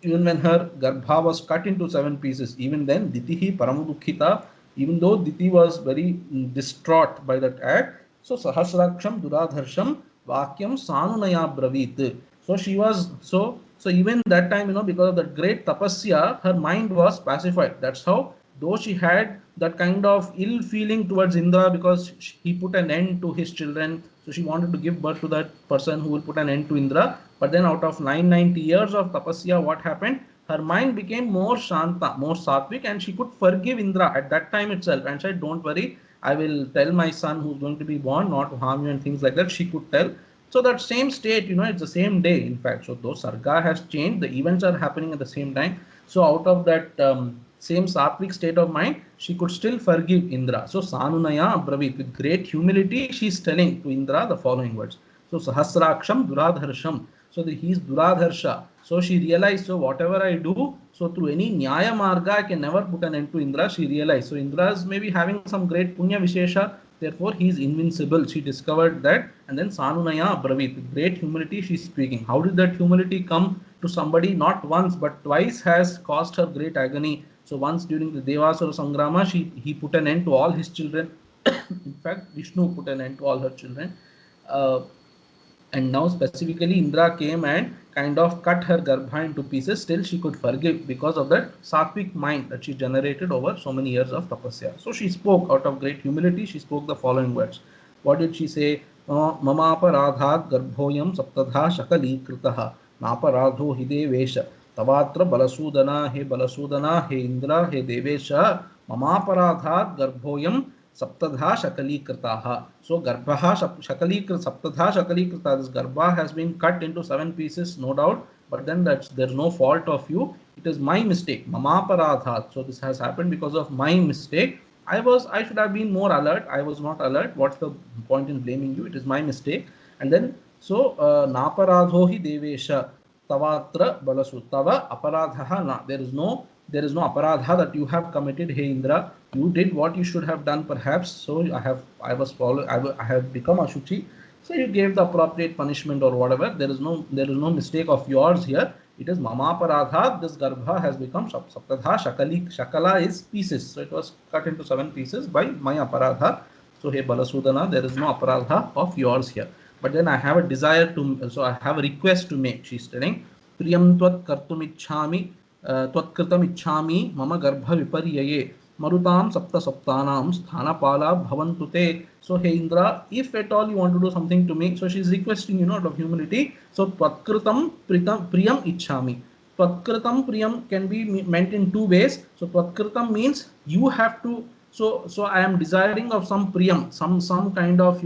when her garbha was cut into 7 pieces, even then Ditihi Paramudukhita, even though Diti was very distraught by that act, so Sahasraksham Duradharsham Vakyam Sanunaya Bravit. So she was so even that time, you know, because of that great tapasya, her mind was pacified. That's how, though she had that kind of ill feeling towards Indra because he put an end to his children, so she wanted to give birth to that person who will put an end to Indra. But then out of 990 years of tapasya, what happened? Her mind became more shanta, more sattvic, and she could forgive Indra at that time itself and said, don't worry, I will tell my son who's going to be born not to harm you and things like that. She could tell. So that same state, you know, it's the same day, in fact. So though sarga has changed, the events are happening at the same time. So out of that same sattvic state of mind, she could still forgive Indra. So Sanunaya Abravit, with great humility, she is telling to Indra the following words. So Sahasraksham Duradharsham. So he is Duradharsha. So she realized, so whatever I do, so through any Nyaya Marga, I can never put an end to Indra. She realized. So Indra is maybe having some great Punya Vishesha, therefore he is invincible. She discovered that. And then Sanunaya Abravit, great humility she is speaking. How did that humility come to somebody not once but twice has caused her great agony? So once during the Devasura Sangrama, he put an end to all his children. In fact, Vishnu put an end to all her children. Uh, and now specifically Indra came and kind of cut her Garbha into pieces. Still she could forgive because of that sattvic mind that she generated over so many years of tapasya. So she spoke out of great humility. She spoke the following words. What did she say? Mamaparadhat garbhoyam saptadha shakali kritaha naparadho hidevesha tavatra balasudana he Indra he devesha mamaparadhat garbhoyam saptadha shakalikritaha. So garbha saptadha shakalikrita. This garbha has been cut into 7 pieces, no doubt. But then there's no fault of you. It is my mistake. Mama paradhat. So this has happened because of my mistake. I should have been more alert. I was not alert. What's the point in blaming you? It is my mistake. And then so naparadho hi devesha tavatra balasu tava aparadha na. There is no aparadha that you have committed. Hey Indra, you did what you should have done perhaps. So I have become ashuchi. So you gave the appropriate punishment or whatever. There is no mistake of yours here. It is mama paradha. This garbha has become saptadha shakali. Shakala is pieces. So it was cut into 7 pieces by my aparadha. So hey Balasudana, there is no aparadha of yours here. But then I have a desire to, so I have a request to make. She is telling, Priyam tvat kartumichhami त्वत्कृतम् इच्छामि मम गर्भ विपर्यये marutam sapta saptanam sthanapala bhavantu te. So hey Indra, if at all you want to do something to me, so she is requesting, out of humility. So tvatkritam priyam ichhami. Tvatkritam priyam can be meant in 2 ways. So tvatkritam means you have to, so I am desiring of some priyam, some kind of,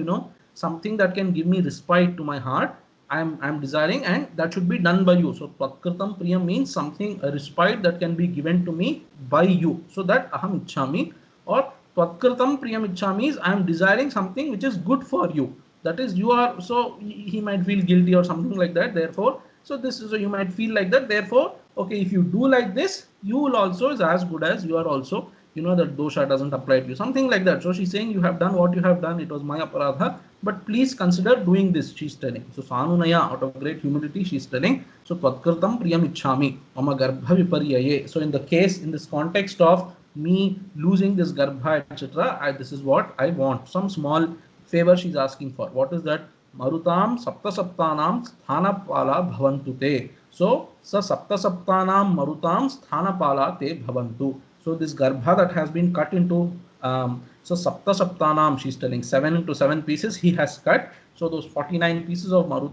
something that can give me respite to my heart. I'm desiring, and that should be done by you. So Tvatkritam Priyam means something, a respite that can be given to me by you. So that Aham Ichhami, or Tvatkritam Priyam Ichhami is I am desiring something which is good for you. That is, you are, so he might feel guilty or something like that. Therefore, so this is, so you might feel like that. Therefore, okay, if you do like this, you will also is as good as you are also. That dosha doesn't apply to you, something like that. So she's saying, you have done what you have done, it was my aparadha, but please consider doing this, she's telling. So Sanunaya, out of great humility, she's telling, so Tvatkritam priyam ichhami mama garbha viparyaye. So in this context of me losing this garbha, etc., this is what I want. Some small favor she's asking for. What is that? Marutam sapta saptanam sthanapala bhavantu te. So sa sapta saptanam marutam sthanapala te bhavantu. So this garbha that has been cut into, so sapta saptanam, she's telling 7 into 7 pieces he has cut. So those 49 pieces of marut,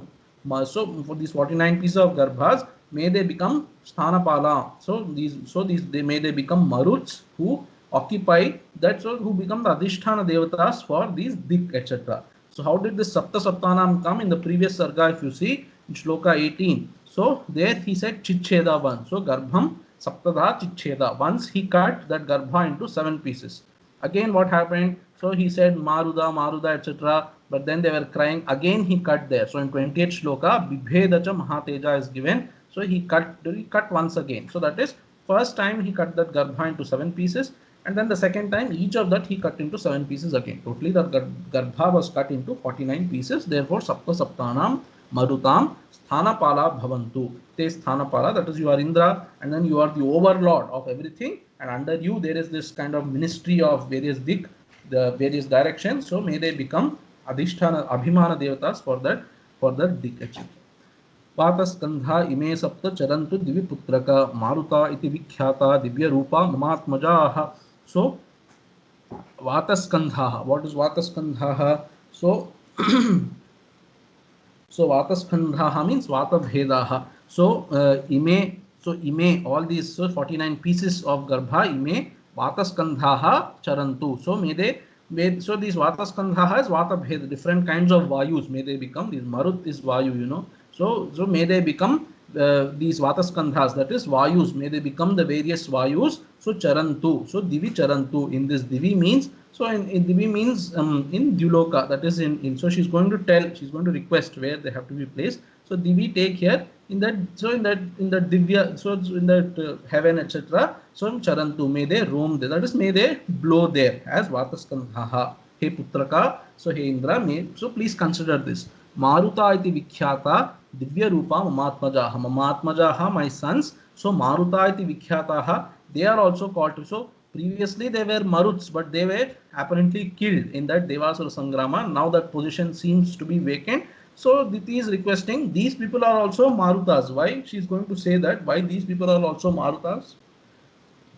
so for these 49 pieces of garbhas, may they become sthanapala. So these may they become maruts who occupy that, so who become the adhisthana devatas for these dik, etc. So how did this sapta saptanam come in the previous sarga? If you see in shloka 18, so there he said chicheda 1. So garbham saptadha chicheda. Once he cut that garbha into 7 pieces. Again what happened? So he said maruda, etc. But then they were crying. Again he cut there. So in 28th shloka, bibhedacha mahateja is given. So he cut once again. So that is, first time he cut that garbha into 7 pieces. And then the second time, each of that he cut into 7 pieces again. Totally the garbha was cut into 49 pieces. Therefore, sapta saptanam marutam sthanapala bhavantu. Te sthanapala, that is, you are Indra, and then you are the overlord of everything, and under you there is this kind of ministry of various dik, the various directions. So may they become adhisthana abhimana devatas for that dik, etc. Vataskandha ime sapta charantu diviputraka maruta iti vikhyata divya rupa mamatmajaha. So Vataskandha, what is Vataskandha? So so Vataskandha means Vata Bhedaha. So ime, all these 49 pieces of garbha, ime Vataskandha charantu. So so these Vataskandha is Vata Bheda, different kinds of vayus may they become. This Marut is vayu, So may they become these Vataskandhas, that is Vayus, may they become the various Vayus. So Charantu, so Divi Charantu, in this Divi means, so in Divi means in Duloka, that is so she's going to tell, she's going to request where they have to be placed. So Divi take here in that, so in that Divya, so in that heaven, etc. So Charantu, may they roam there, that is may they blow there as Vataskandhaha. He Putraka, so he Indra, may, so please consider this. Maruta iti vikhyata divya rupa mamatmajaha. Mamatmajaha, my sons. So Maruta iti vikhyataha, they are also called to. So previously they were Maruts, but they were apparently killed in that Devasura Sangrama. Now that position seems to be vacant. So Diti is requesting, these people are also Marutas. Why? She is going to say that, why these people are also Marutas.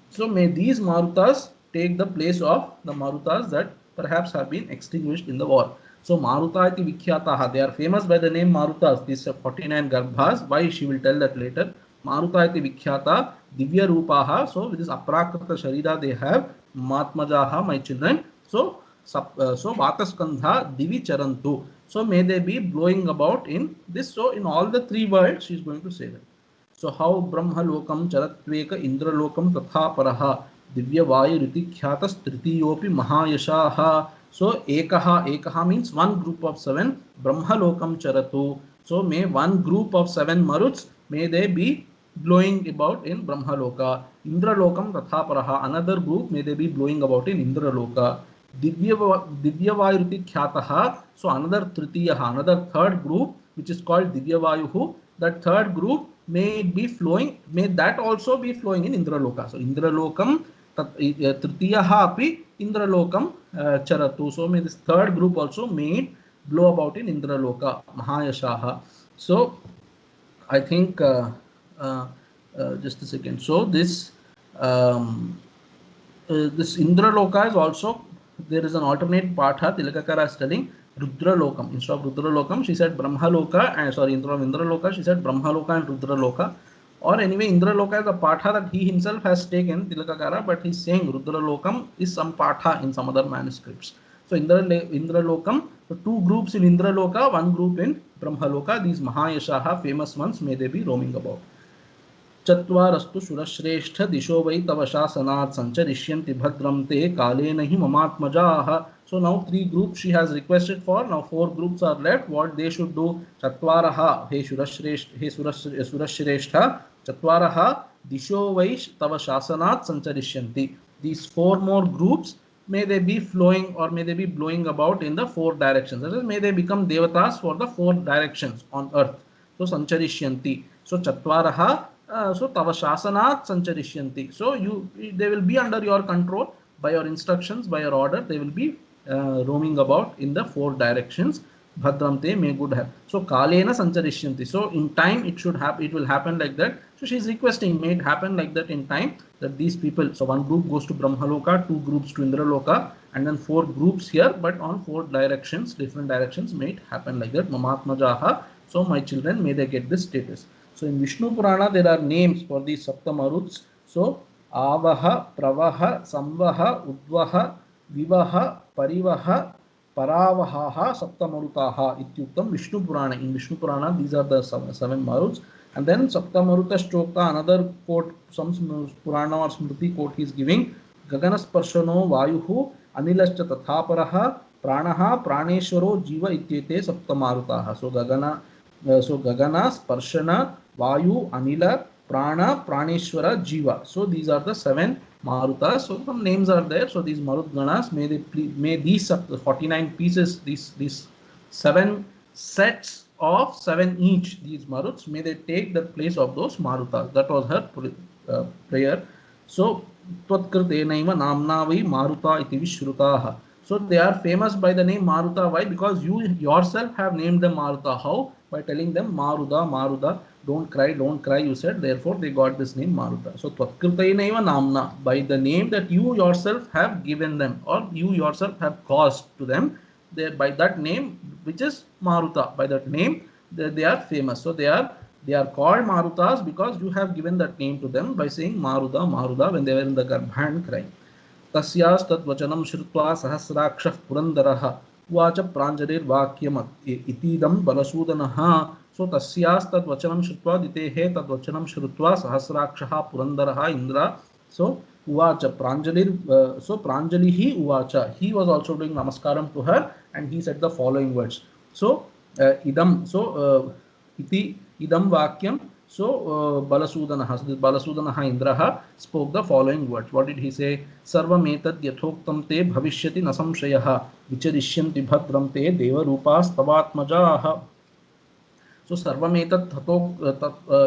So may these Marutas take the place of the Marutas that perhaps have been extinguished in the war. So Maruta iti vikhyataha, they are famous by the name Marutas, these 49 Garbhas. Why? She will tell that later. Maruta iti vikhyata divya rupaha, so with this aprakrita sharira they have, matmajaha, my children. So Vataskandha divi charantu, so may they be blowing about in this. So in all the three worlds she is going to say that. So how Brahma lokam charatveka Indra lokam tatha paraha divya vayuriti khyatas tritiyopi mahayashaha. So ekaha means one group of 7, Brahma lokam charatu. So may one group of 7 Maruts, may they be blowing about in Brahma loka. Indra lokam tatha paraha, another group, may they be blowing about in Indra loka. Divya vayuriti khyataha, so another tritiyaha, another third group which is called divya vayuhu. That third group may be flowing, may that also be flowing in Indra loka. So Indra lokam tritiyaha api Indra lokam charatu. So may this third group also may blow about in Indra loka mahayashaha. So I think just a second. So this this Indra loka is also, there is an alternate patha. Tilakakara is telling Rudra lokam. Instead of Rudra lokam, she said Brahma loka, and sorry, instead of Indra loka, she said Brahma loka and Rudra loka. Or anyway, Indra loka is a patha that he himself has taken, Tilakakara, but he's saying Rudra lokam is some patha in some other manuscripts. So Indra lokam, so 2 groups in Indra loka, 1 group in Brahma loka. These Mahayashaha, famous ones, may they be roaming about. चत्वारस्तु सुरश्रेष्ठ दिशो वै तव शासनात् संचरिष्यन्ति भद्रं ते कालेन हि ममात्मजाः. So now 3 groups she has requested for. Now 4 groups are left. What they should do? Chatvaraha, he Surashreshtha, Chatvaraha disho vai tava shasanat sancharishyanti. These 4 more groups, may they be flowing or may they be blowing about in the 4 directions. That is, may they become devatas for the 4 directions on earth. So sancharishyanti. So Chatvaraha, so tava shasanat sancharishyanti. So they will be under your control, by your instructions, by your order. They will be roaming about in the 4 directions. Bhadramte, may good have. So kalena sancharishyanti. So in time it should happen. It will happen like that. So she is requesting, may it happen like that in time, that these people. So 1 group goes to Brahmaloka, 2 groups to Indraloka, and then 4 groups here, but on 4 directions, different directions. May it happen like that. Mamatmajaha. So my children, may they get this status. So in Vishnu Purana there are names for these Saptamaruts. So Avaha, Pravaha, Samvaha, Udvaha, Vivaha, Parivaha, Paravaha, Saptamarutaha ityuktam Vishnu Purana. In Vishnu Purana, these are the 7 Maruts. And then Saptamaruta Shtokta, another quote, some Purana or Smriti quote he is giving. Gaganasparshano Vayuhu, Anilascha Tathaparaha, Pranaha, Praneshwaro, Jiva ityete Saptamarutaha. So Gagana, Sparshana, Vayu, Anila, Prana, Praneshwara, Jiva. So these are the 7 Marutas. So some names are there. So these Marut Ganas, may these 49 pieces, these 7 sets of 7 each, these Maruts, may they take the place of those Marutas. That was her prayer. So Tvatkrtenaiva namna vai Maruta iti vishrutaha. So they are famous by the name Maruta. Why? Because you yourself have named them Maruta. How? By telling them Maruda, Maruda, don't cry, you said. Therefore, they got this name Maruta. So Tvatkrtainaiva namna, by the name that you yourself have given them, or you yourself have caused to them, by that name, which is Maruta, by that name, they are famous. So they are called Marutas because you have given that name to them by saying Maruda, Maruda when they were in the Garbha and crying. Tasyas tad vachanam shrutva sahasrakshah purandaraha उवाच प्राञ्जलिर्वाक्यम् इतीदं बलसूदनः सो तस्यास्तद्वचनं श्रुत्वा दितेः तद्वचनं श्रुत्वा सहस्राक्षः पुरन्दरः इन्द्र सो उवाच प्राञ्जलिर् so Pranjalihi uvacha, he was also doing namaskaram to her and he said the following words. So idam, so iti idam vakyam, so Balasudanah, so this Balasudanah Indraha spoke the following words. What did he say? Sarvam etad yathoktam te bhavishyati na samshayah vicharisyanti bhadram te deva rupas tavatmajaah. So sarvametat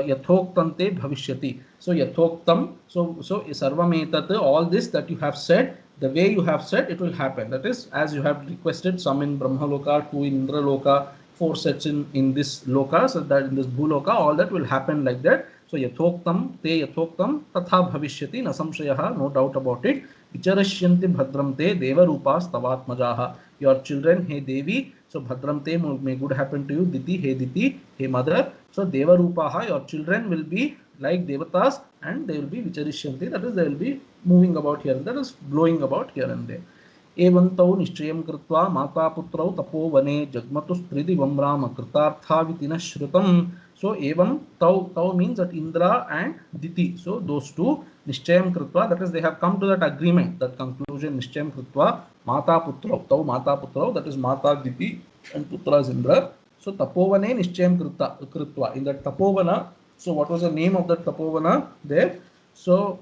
yathoktam bhavishyati. So yathoktam, so sarvametat, all this that you have said, the way you have said, it will happen. That is, as you have requested, some in Brahmaloka, 2 in Indraloka, 4 sets in this loka, so that in this bhuloka, all that will happen like that. So yathoktam te yathoktam tatha bhavishyati na samshayah, no doubt about it. Vicharashyanti bhadram te deva rupas tavatmajaha. Your children, hey Devi, so bhadram te, may good happen to you. Diti, hey Diti, hey mother. So deva rupaha, your children will be like devatas and they will be vicharishyanti, that is, they will be moving about here, that is, blowing about here and there. एवन्तौ निश्चयं कृत्वा माता पुत्रौ तपोवने जग्मतुस्त्रिदिवं राम कृतार्थाविति न श्रुतं. So evam tau means that Indra and Diti, so those two nischayam krutva, that is, they have come to that agreement, that conclusion, nischayam krutva mata putrau, tau mata putrau, that is Mata Diti and putra is Indra. So tapovane nischayam krutva, in that tapovana, so what was the name of that tapovana there? So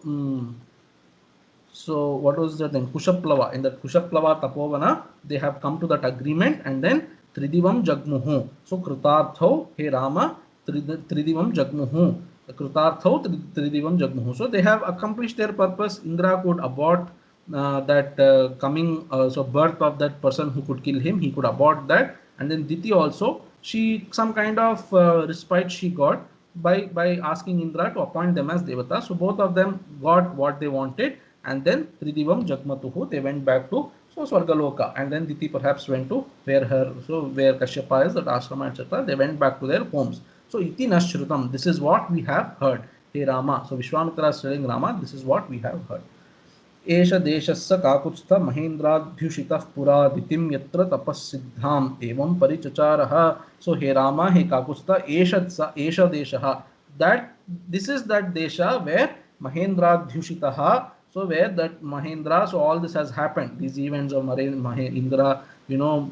so what was that then? Kushaplava. In that Kushaplava tapovana, they have come to that agreement, and then Tridivam Jagmuhu. So Krutartho, hey Rama, Tridivam Jagmuhu. Krutartho, Tridivam Jagmuhu. So they have accomplished their purpose. Indra could abort that coming, so birth of that person who could kill him. He could abort that. And then Diti also, she, some kind of respite she got by asking Indra to appoint them as Devata. So both of them got what they wanted. And then Tridivam Jagmatuhu, they went back to Swargaloka, and then Diti perhaps went to where Kashyapa is, that ashrama, etc. They went back to their homes. So iti nashrutam, this is what we have heard. Hey Rama, so Vishwamitra is telling Rama, this is what we have heard. Esha deshasya kakutstha mahendradhyushitah pura ditim yatra tapassiddham evam parichacharaha. So hey Rama, hey Kakutstha, esha deshaha, that this is that desha where Mahendradhyushitaha, so where that Mahendra, so all this has happened, these events of Indra,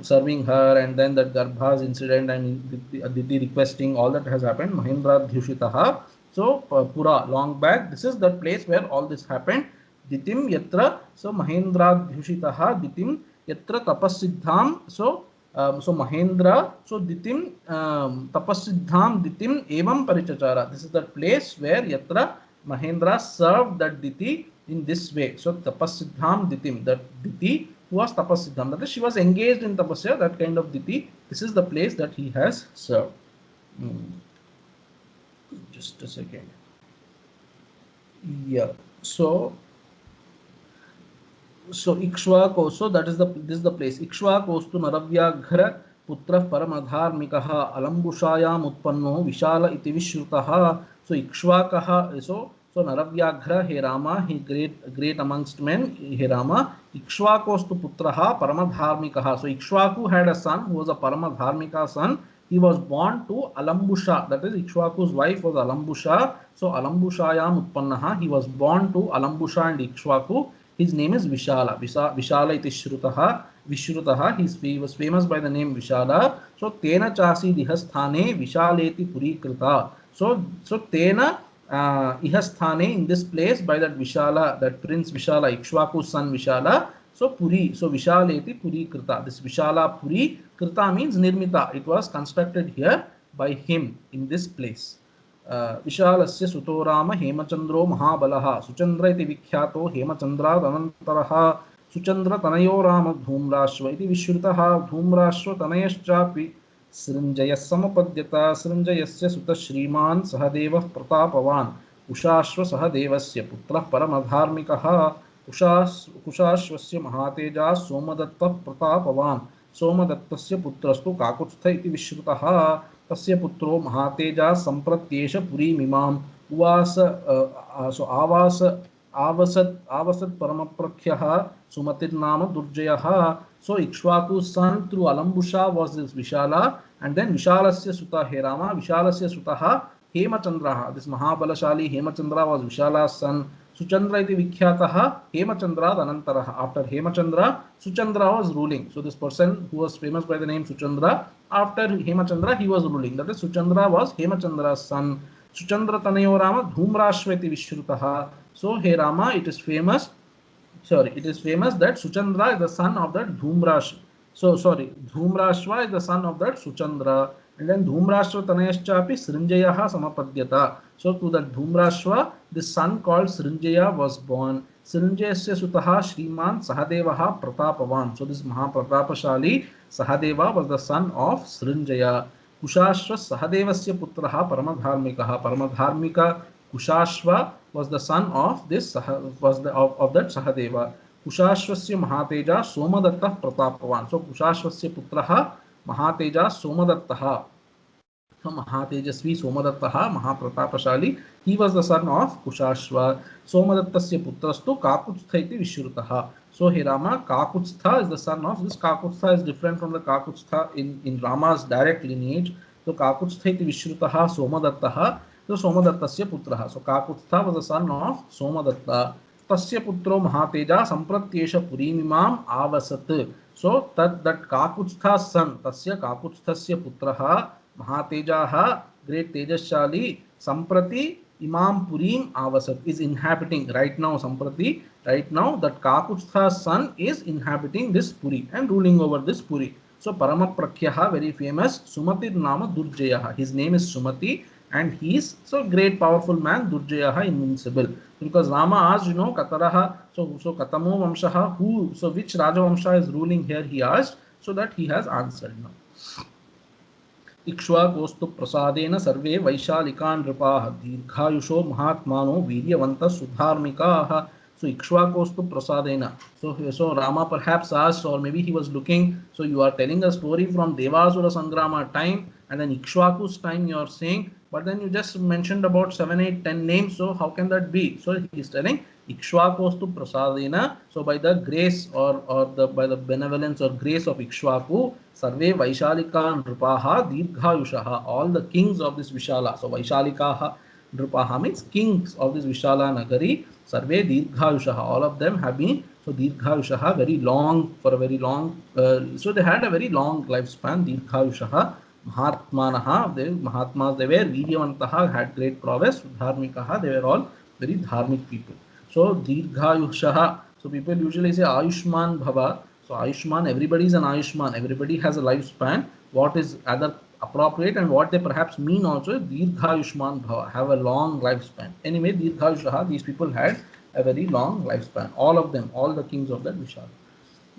serving her, and then that Garbha's incident and Aditi requesting, all that has happened. Mahendradhyushitaha, so pura, long back, this is the place where all this happened. Ditim yatra, so Mahendradhyushitaha ditim yatra tapassiddham, so Mahendra, so Ditim tapassiddham ditim evam parichachara, this is the place where yatra Mahendra served that Diti in this way. So tapassiddham ditim, that Diti was tapassiddham, that is, she was engaged in tapasya, that kind of Diti, this is the place that he has served. Just a second. Yeah, so Ikshvako, so that is this is the place. Ikshvakostu Naravyaghra putra paramadharmikaha alambushayam utpanno vishala iti vishrutaha. So Ikshvakaha, so Naravyaghra, he Rama, he great amongst men, he Rama. Ikshvakostu putraha paramadharmikaha. So Ikshvaku had a son who was a paramadharmika son. He was born to Alambusha, that is, Ikshvaku's wife was Alambusha. So Alambushayam utpannaha, he was born to Alambusha and Ikshvaku. His name is Vishala. Vishala iti Vishrutaha. He was famous by the name Vishala. So Tena Chasi Dihasthane Vishaleti Puri Krita. So Tena Ihasthane, in this place, by that Vishala, that Prince Vishala, Ikshvaku's son Vishala. So Puri, so Vishaleti Puri Krita. This Vishala Puri Krita means Nirmita. It was constructed here by him in this place. विशालस्य सुतो राम हेमचंद्रो महाबलः सुचंद्र इति विख्यातो हेमचंद्राद अनंतरः सुचंद्र तनयो राम धूम्राश्व इति विश्रुतः धूम्राश्व तनयश्चापि सृंजयः समपद्यता सृंजयस्य सुतः श्रीमान् सहदेवः प्रतापवान् उषाश्व सहदेवस्य पुत्रः परमधार्मिकः उषाश्वस्य महातेजा सोमदत्तः प्रतापवान् सोमदत्तस्य पुत्रस्तु काकुत्स्थ इति विश्रुतः तस्य पुत्रो महातेजा संप्रत्येष पुरीमिमाम् उवास आवास आवसत् परमप्रख्यः सुमतिर्नाम दुर्जयः. So Ikshvaku's son through Alambusha was this Vishala, and then Vishalasya Sutta He Rama, Vishalasya Sutaha Hemachandraha. This Mahabalashali Hemachandra was Vishala's son. Suchandra iti Vikhyataha Hemachandra Anantaraha. After Hemachandra, Suchandra was ruling. So this person who was famous by the name Suchandra, after Hemachandra he was ruling. That is, Suchandra was Hemachandra's son. Suchandra Tanayo Rama Dhumrashva iti Vishrutaha. So He Rama, it is famous that Suchandra is the son of that Dhumrashva. So sorry, Dhumrashva is the son of that Suchandra, and then Dhumrashva Tanayaschapi Srinjayaha Samapadyata. So to that Dhumrashva, this son called Srinjaya was born. Srinjayasya Sutaha Shriman Sahadevaha Pratapavan. So this Mahapratapashali Sahadeva was the son of Srinjaya. Kushashva Sahadevasya Putraha Paramadharmikaha. Paramadharmika Kushashva was the son of this of that Sahadeva. Kushashvasya Mahateja Somadatta Pratapavan. So Kushashvasya Putraha Mahateja Somadattaha. So Mahatejasvi Somadattaha Mahapratapashali. He was the son of Kushashva. Somadattasya Putrastu Kakutstha iti Vishrutaha. So here Rama Kakutstha is the son of this. Kakutstha is different from the Kakutstha in Rama's direct lineage. So Kakutstha iti Vishrutaha Somadattaha. So Somadattasya Putraha. So Kakutstha was the son of Somadatta. Tasya Putro Mahateja Sampratyesha Purimimam Avasat. So that Kakutstha's son, Tasya Kakutsthasya Putraha Mahatejaha, great Tejashali, Samprati Imam Purim Avasat, is inhabiting right now. Samprati, right now, that Kakutstha's son is inhabiting this Puri and ruling over this Puri. So Paramaprakhyaha, very famous, Sumatir Nama Durjayaha. His name is Sumati, and he is so great powerful man, Durjayaha, invincible. Because Rama asked, Kataraha, so Katamo Vamshaha, who, so which Raja Vamsha is ruling here, he asked, so that he has answered now. Ikshvakostu prasadena sarve vaishalikan nripaha dirghayusho mahatmano viryavanta sudharmikaha. So Ikshvakostu prasadena. So Rama perhaps asked, or maybe he was looking, so you are telling a story from Devasura Sangrama time, and then Ikshvaku's time you are saying, but then you just mentioned about 7, 8, 10 names, so how can that be? So he is telling Ikshvakostu prasadena. So by the grace or by the benevolence or grace of Ikshvaku, Sarve Vaishalika Nrupaha Dirghayushaha, all the kings of this Vishala. So Vaishalikaha Nrupaha means kings of this Vishala Nagari. Sarve Dirghayushaha, all of them have been, so Dirghayushaha, very long, for a very long, so they had a very long lifespan. Dirghayushaha Mahatmanaha, the Mahatmas, they were Viryavantaha, had great prowess. Dharmikaha, they were all very dharmic people. So Dirghayushaha, so people usually say Ayushman Bhava. So Ayushman, everybody is an Ayushman, everybody has a lifespan. What is other appropriate and what they perhaps mean also, Dirghayushman Bhava, have a long lifespan. Anyway, Dirghayushaha, these people had a very long lifespan. All of them, all the kings of that Vishala.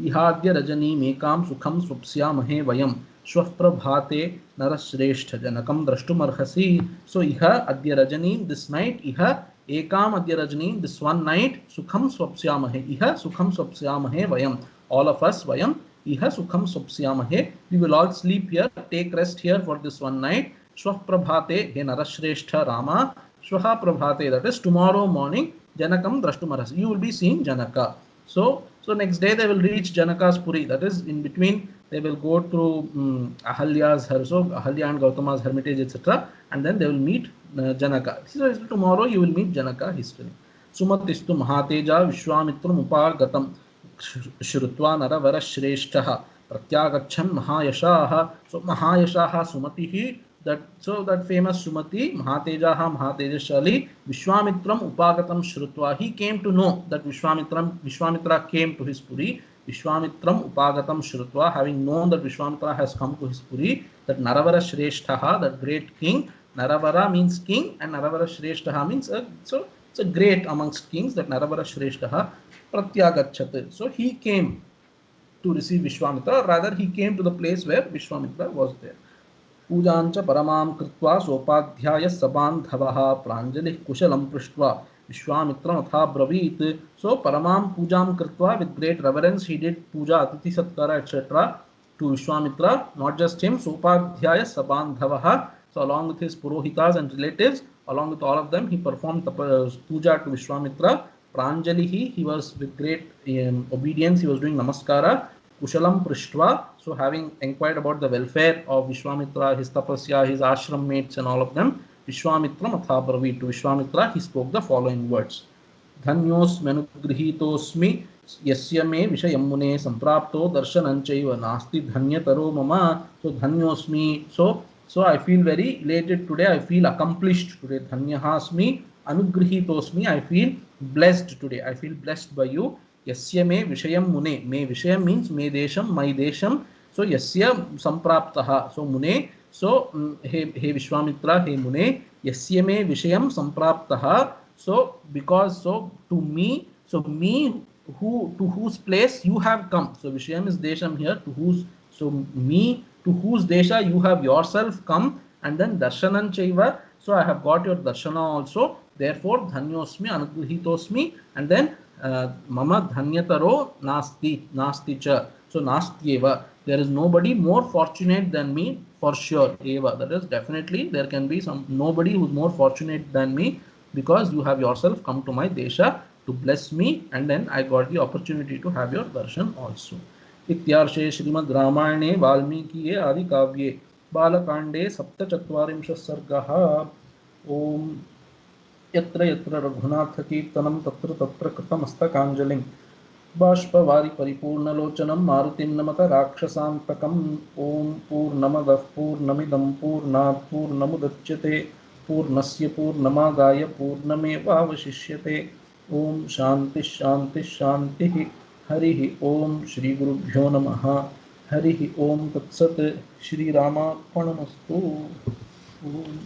Ihadya Rajani Mekam Sukham Swapsyamahe Vayam Shwapprabhate Narashreshta Janakam Drashtumarhasi. So Iha Adya Rajani, this night, Iha Ekam Adya Rajani, this one night, Sukham Swapsyamahe, Iha Sukham Swapsyamahe Vayam. All of us, Vayam, Iha Sukham Swapsyamahe. We will all sleep here, take rest here for this one night. Shwapprabhate, He Narashreshta Rama. Shwaha Prabhate, that is tomorrow morning, Janakam Drashtumarhasi. You will be seeing Janaka. So next day they will reach Janaka's Puri. That is, in between they will go through Ahalya's Ahalya and Gautama's hermitage, etc. And then they will meet Janaka. So tomorrow you will meet Janaka history. Sumatistu Mahateja Vishwamitram Upargatam Shrutva Naravara Shreshtaha Pratyagachan Mahayashaha. So Mahayashaha Sumatihi, that famous Sumati, Mahatejaha Mahatejashali, Vishwamitram Upagatam Shrutva. He came to know that Vishwamitra came to his Puri. Vishwamitram Upagatam Shrutva, having known that Vishwamitra has come to his Puri, that Naravara Shreshtaha, that great king. Naravara means king, and Naravara Shreshtaha means so it's a great amongst kings, that Naravara Shreshtaha Pratyagachat. So he came to receive Vishwamitra, rather he came to the place where Vishwamitra was there. Pujancha Paramam Kritva Sopadhyaya Sabandhavaha Pranjalih Kushalam Prishtva Vishwamitra Atha Bravit. So Paramam Pujam Kritva, with great reverence he did puja, Atithi Satkara, etc. to Vishwamitra, not just him, Sopadhyaya Sabandhavaha. So along with his Purohitas and relatives, along with all of them, he performed puja to Vishwamitra. Pranjalihi, he was with great obedience, he was doing namaskara. Kushalam Prishtva, so having inquired about the welfare of Vishwamitra, his tapasya, his ashram mates and all of them, Vishwamitra Matha Bravit, to Vishwamitra he spoke the following words. Dhanyosmi anugrihitosmi yasya me vishayam mune samprapto darshananchaiva nasti dhanyataro mama. So dhanyosmi, so I feel very elated today, I feel accomplished today. Dhanyahasmi anugrihitosmi, I feel blessed today, I feel blessed by you. Yasya me vishayam mune, me vishayam means me desham, my desham. So yasya sampraptaha, so mune, so he Vishwamitra, he mune, yasya me vishayam sampraptaha. So because, so to me, so me who, to whose place you have come. So Vishayam is Desham here, to whose, so me to whose Desha you have yourself come, and then Darshanan Chaiva, so I have got your Darshana also. Therefore Dhanyosmi Anugrihitosmi, and then Mama Dhanyataro Nasti, Nasti Cha. So Nastyeva, there is nobody more fortunate than me for sure. Eva, that is definitely there can be some nobody who is more fortunate than me, because you have yourself come to my desha to bless me, and then I got the opportunity to have your darshan also. Ityarshe Srimad Ramayane Valmikiye Adi Kavye Balakande Saptachatvarimsha Sargaha. Om Yatra Yatra Raghunath Kirtanam Tatra Tatra Kritamastakанjalim Bashpavari Paripurnalochanam Marutim Namata Rakshasantakam. Om Purnamadah Purnamidam Purnat Purnamudachyate पूर्णस्य पूर्णमादाय पूर्णमेवावशिष्यते. ओम शांति शांति शांति. हरि ओम. श्री गुरुभ्यो नमः. हरि ओम तत्सत्. श्री रामार्पणमस्तु. ओम.